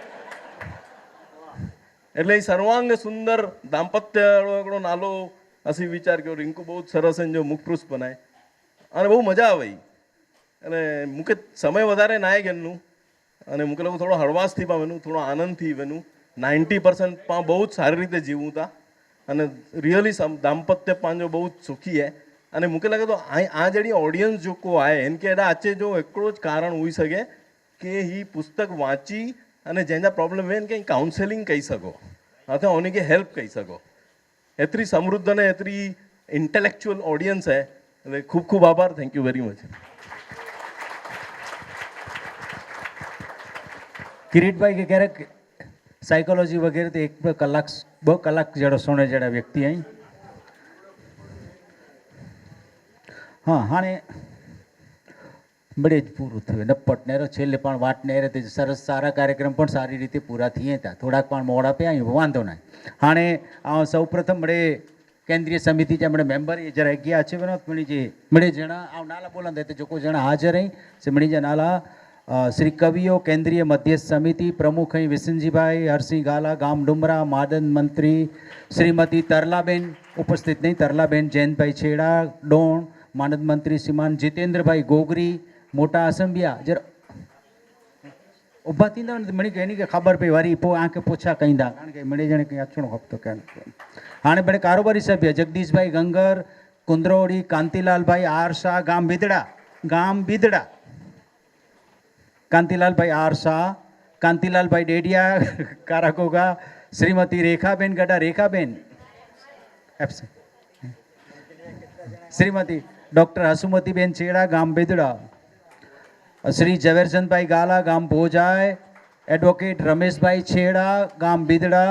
એટલે એ સર્વાંગ સુંદર દાંપત્ય એકડો નાલો હસી વિચાર કર્યો રિંકુ બહુ જ સરસ જો મુખપૃષ્ઠ બનાય અને બહુ મજા આવે અને મૂકે સમય વધારે ના આવે એનું અને મૂકે લોકો થોડો હળવાશથી પામેનું થોડો આનંદથી વેનું 90% પા બહુ જ સારી રીતે જીવું હતા અને રિયલી દાંપત્ય પાંજો બહુ જ સુખી હે અને મૂકે લાગે તો આ જડી ઓડિયન્સ જો કો આए इनके एडा अचे जो एकड़ो ज कारण हुई सके कि ही पुस्तक वांची અને જેના પ્રોબ્લેમ હોય કે કાઉન્સેલિંગ કહી શકો અથવા ઓની કે હેલ્પ કહી શકો એતરી સમૃદ્ધ અને એતરી ઇન્ટેલેક્ચ્યુઅલ ઓડિયન્સ હે એટલે ખૂબ ખૂબ આભાર thank you very much Kiritbhai કે ક્યારેક સાયકોલોજી વગેરે તો 1 કલાક 2 કલાક જેડો સોને જેડા વ્યક્તિ અહીં હા હાણે બડે જ પૂરું થયું નપટ નેરો છેલ્લે પણ વાટ નેરે તે સરસ સારા કાર્યક્રમ પણ સારી રીતે પૂરા થયા હતા થોડાક પણ મોડા પે અહીં વાંધો નહીં હાણે સૌ પ્રથમ બડે કેન્દ્રીય સમિતિ જે આપણે મેમ્બર એ જરા ગયા છે વિનોદ મણી જે બડે જણા આવ નાલા બોલંદ તે જો કોઈ જણા હાજર અહીં से મણી જે નાલા શ્રી કવિઓ કેન્દ્રીય મધ્યસ્થ સમિતિ પ્રમુખ અહીં વિસનજીભાઈ હરસિંહ ગાલા ગામ ડુમરા માદન મંત્રી શ્રીમતી તરલાબેન ઉપસ્થિત નહીં તરલાબેન જયંતભાઈ છેડા ડોણ માનદ મંત્રી શ્રીમાન જીતેન્દ્રભાઈ ગોગરી મોટા આસંબિયા જરા ઊભા થઈને મણી એની કે ખબર પડી વારી પો આંખે પોછા કહીંदा કારણ કે મળી જણે કંઈ અક્ષણો હપ્તો કે હાणे બને કારોબારી સભ્ય જગદીશભાઈ ગંગર કુંદરોડી કાંતિલાલભાઈ આરસા ગામ બીદડા કાંતિલાલભાઈ આરસા કાંતિલાલભાઈ ડેડિયા કારાકોગા શ્રીમતી રેખાબેન ગડા રેખાબેન શ્રીમતી ડૉક્ટર હસુમતીબેન છેડા ગામ બીદડા श्री ઝવેરચંદ भाई गाला गाम भोजाय एडवोकेट रमेश भाई छेड़ा गाम बीदड़ा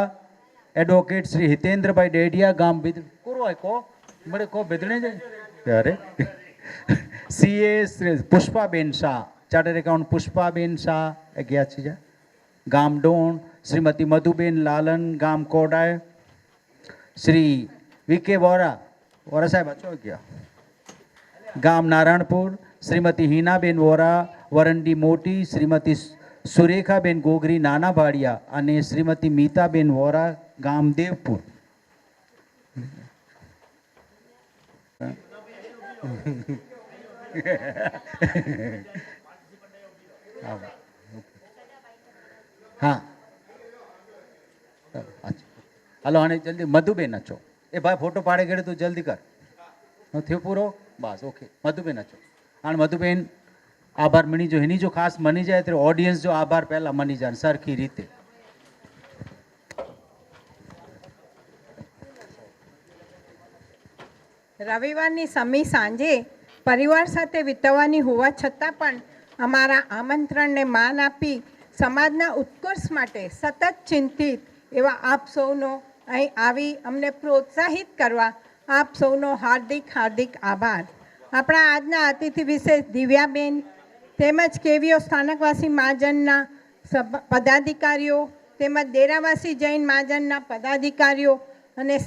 एडवोकेट श्री हितेंद्र भाई डेडिया गाम बीदड़ा कोरो है को बड़े को बिदड़े जे अरे CA Shri Pushpaben Shah chartered account Pushpaben Shah गया चीज गाम डोन श्रीमती मधुबेन लालन गाम कोडाय श्री वीके वोरा साहब अचो गया गाम नारायणपुर श्रीमती हीनाबेन वोरा वरंडी मोटी श्रीमती सुरेखाबेन गोगरी नाना भाड़िया અને શ્રીમતી મીતાબેન વોરા ગામ દેવપુર हाँ हलो हाँ जल्दी मधुबेन अचो ए भाई फोटो पाड़े गए तो जल्दी कर थो पूरो बस ओके मधुबेन अचो हाँ मधुबेन आभार मनी जो हिनी जो खास मनी जाए तो ऑडियंस जो आभार पहला मनी जाए सरखी रीते રવિવારની સમી સાંજે પરિવાર સાથે વિતાવવાની હોવા છતાં પણ અમારા આમંત્રણને માન આપી સમાજના ઉત્કર્ષ માટે સતત ચિંતિત એવા આપ સૌનો અહીં આવી અમને પ્રોત્સાહિત કરવા આપ સૌનો હાર્દિક હાર્દિક આભાર. આપણા આજના અતિથિ વિશેષ દિવ્યાબેન તેમજ કેવીઓ સ્થાનકવાસી મહાજનના પદાધિકારીઓ તેમજ ડેરાવાસી જૈન મહાજનના પદાધિકારીઓ અને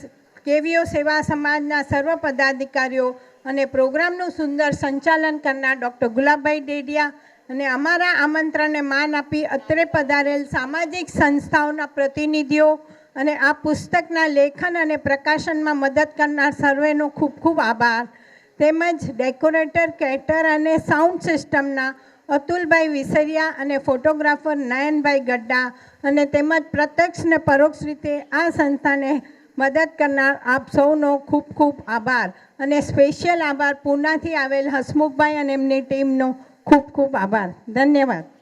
કેવીઓ સેવા સમાજના સર્વ પદાધિકારીઓ અને પ્રોગ્રામનું સુંદર સંચાલન કરનાર ડૉક્ટર ગુલાબભાઈ ડેડિયા અને અમારા આમંત્રણને માન આપી અત્રે પધારેલ સામાજિક સંસ્થાઓના પ્રતિનિધિઓ અને આ પુસ્તકના લેખન અને પ્રકાશનમાં મદદ કરનાર સર્વેનો ખૂબ ખૂબ આભાર. તેમજ ડેકોરેટર, કેટર અને સાઉન્ડ સિસ્ટમના અતુલભાઈ વિસરિયા અને ફોટોગ્રાફર નયનભાઈ ગડ્ડા અને તેમજ પ્રત્યક્ષ ને પરોક્ષ રીતે આ સંસ્થાને મદદ કરનાર આપ સૌનો ખૂબ ખૂબ આભાર અને સ્પેશિયલ આભાર પૂનાથી આવેલ હસમુખભાઈ અને એમની ટીમનો ખૂબ ખૂબ આભાર. ધન્યવાદ.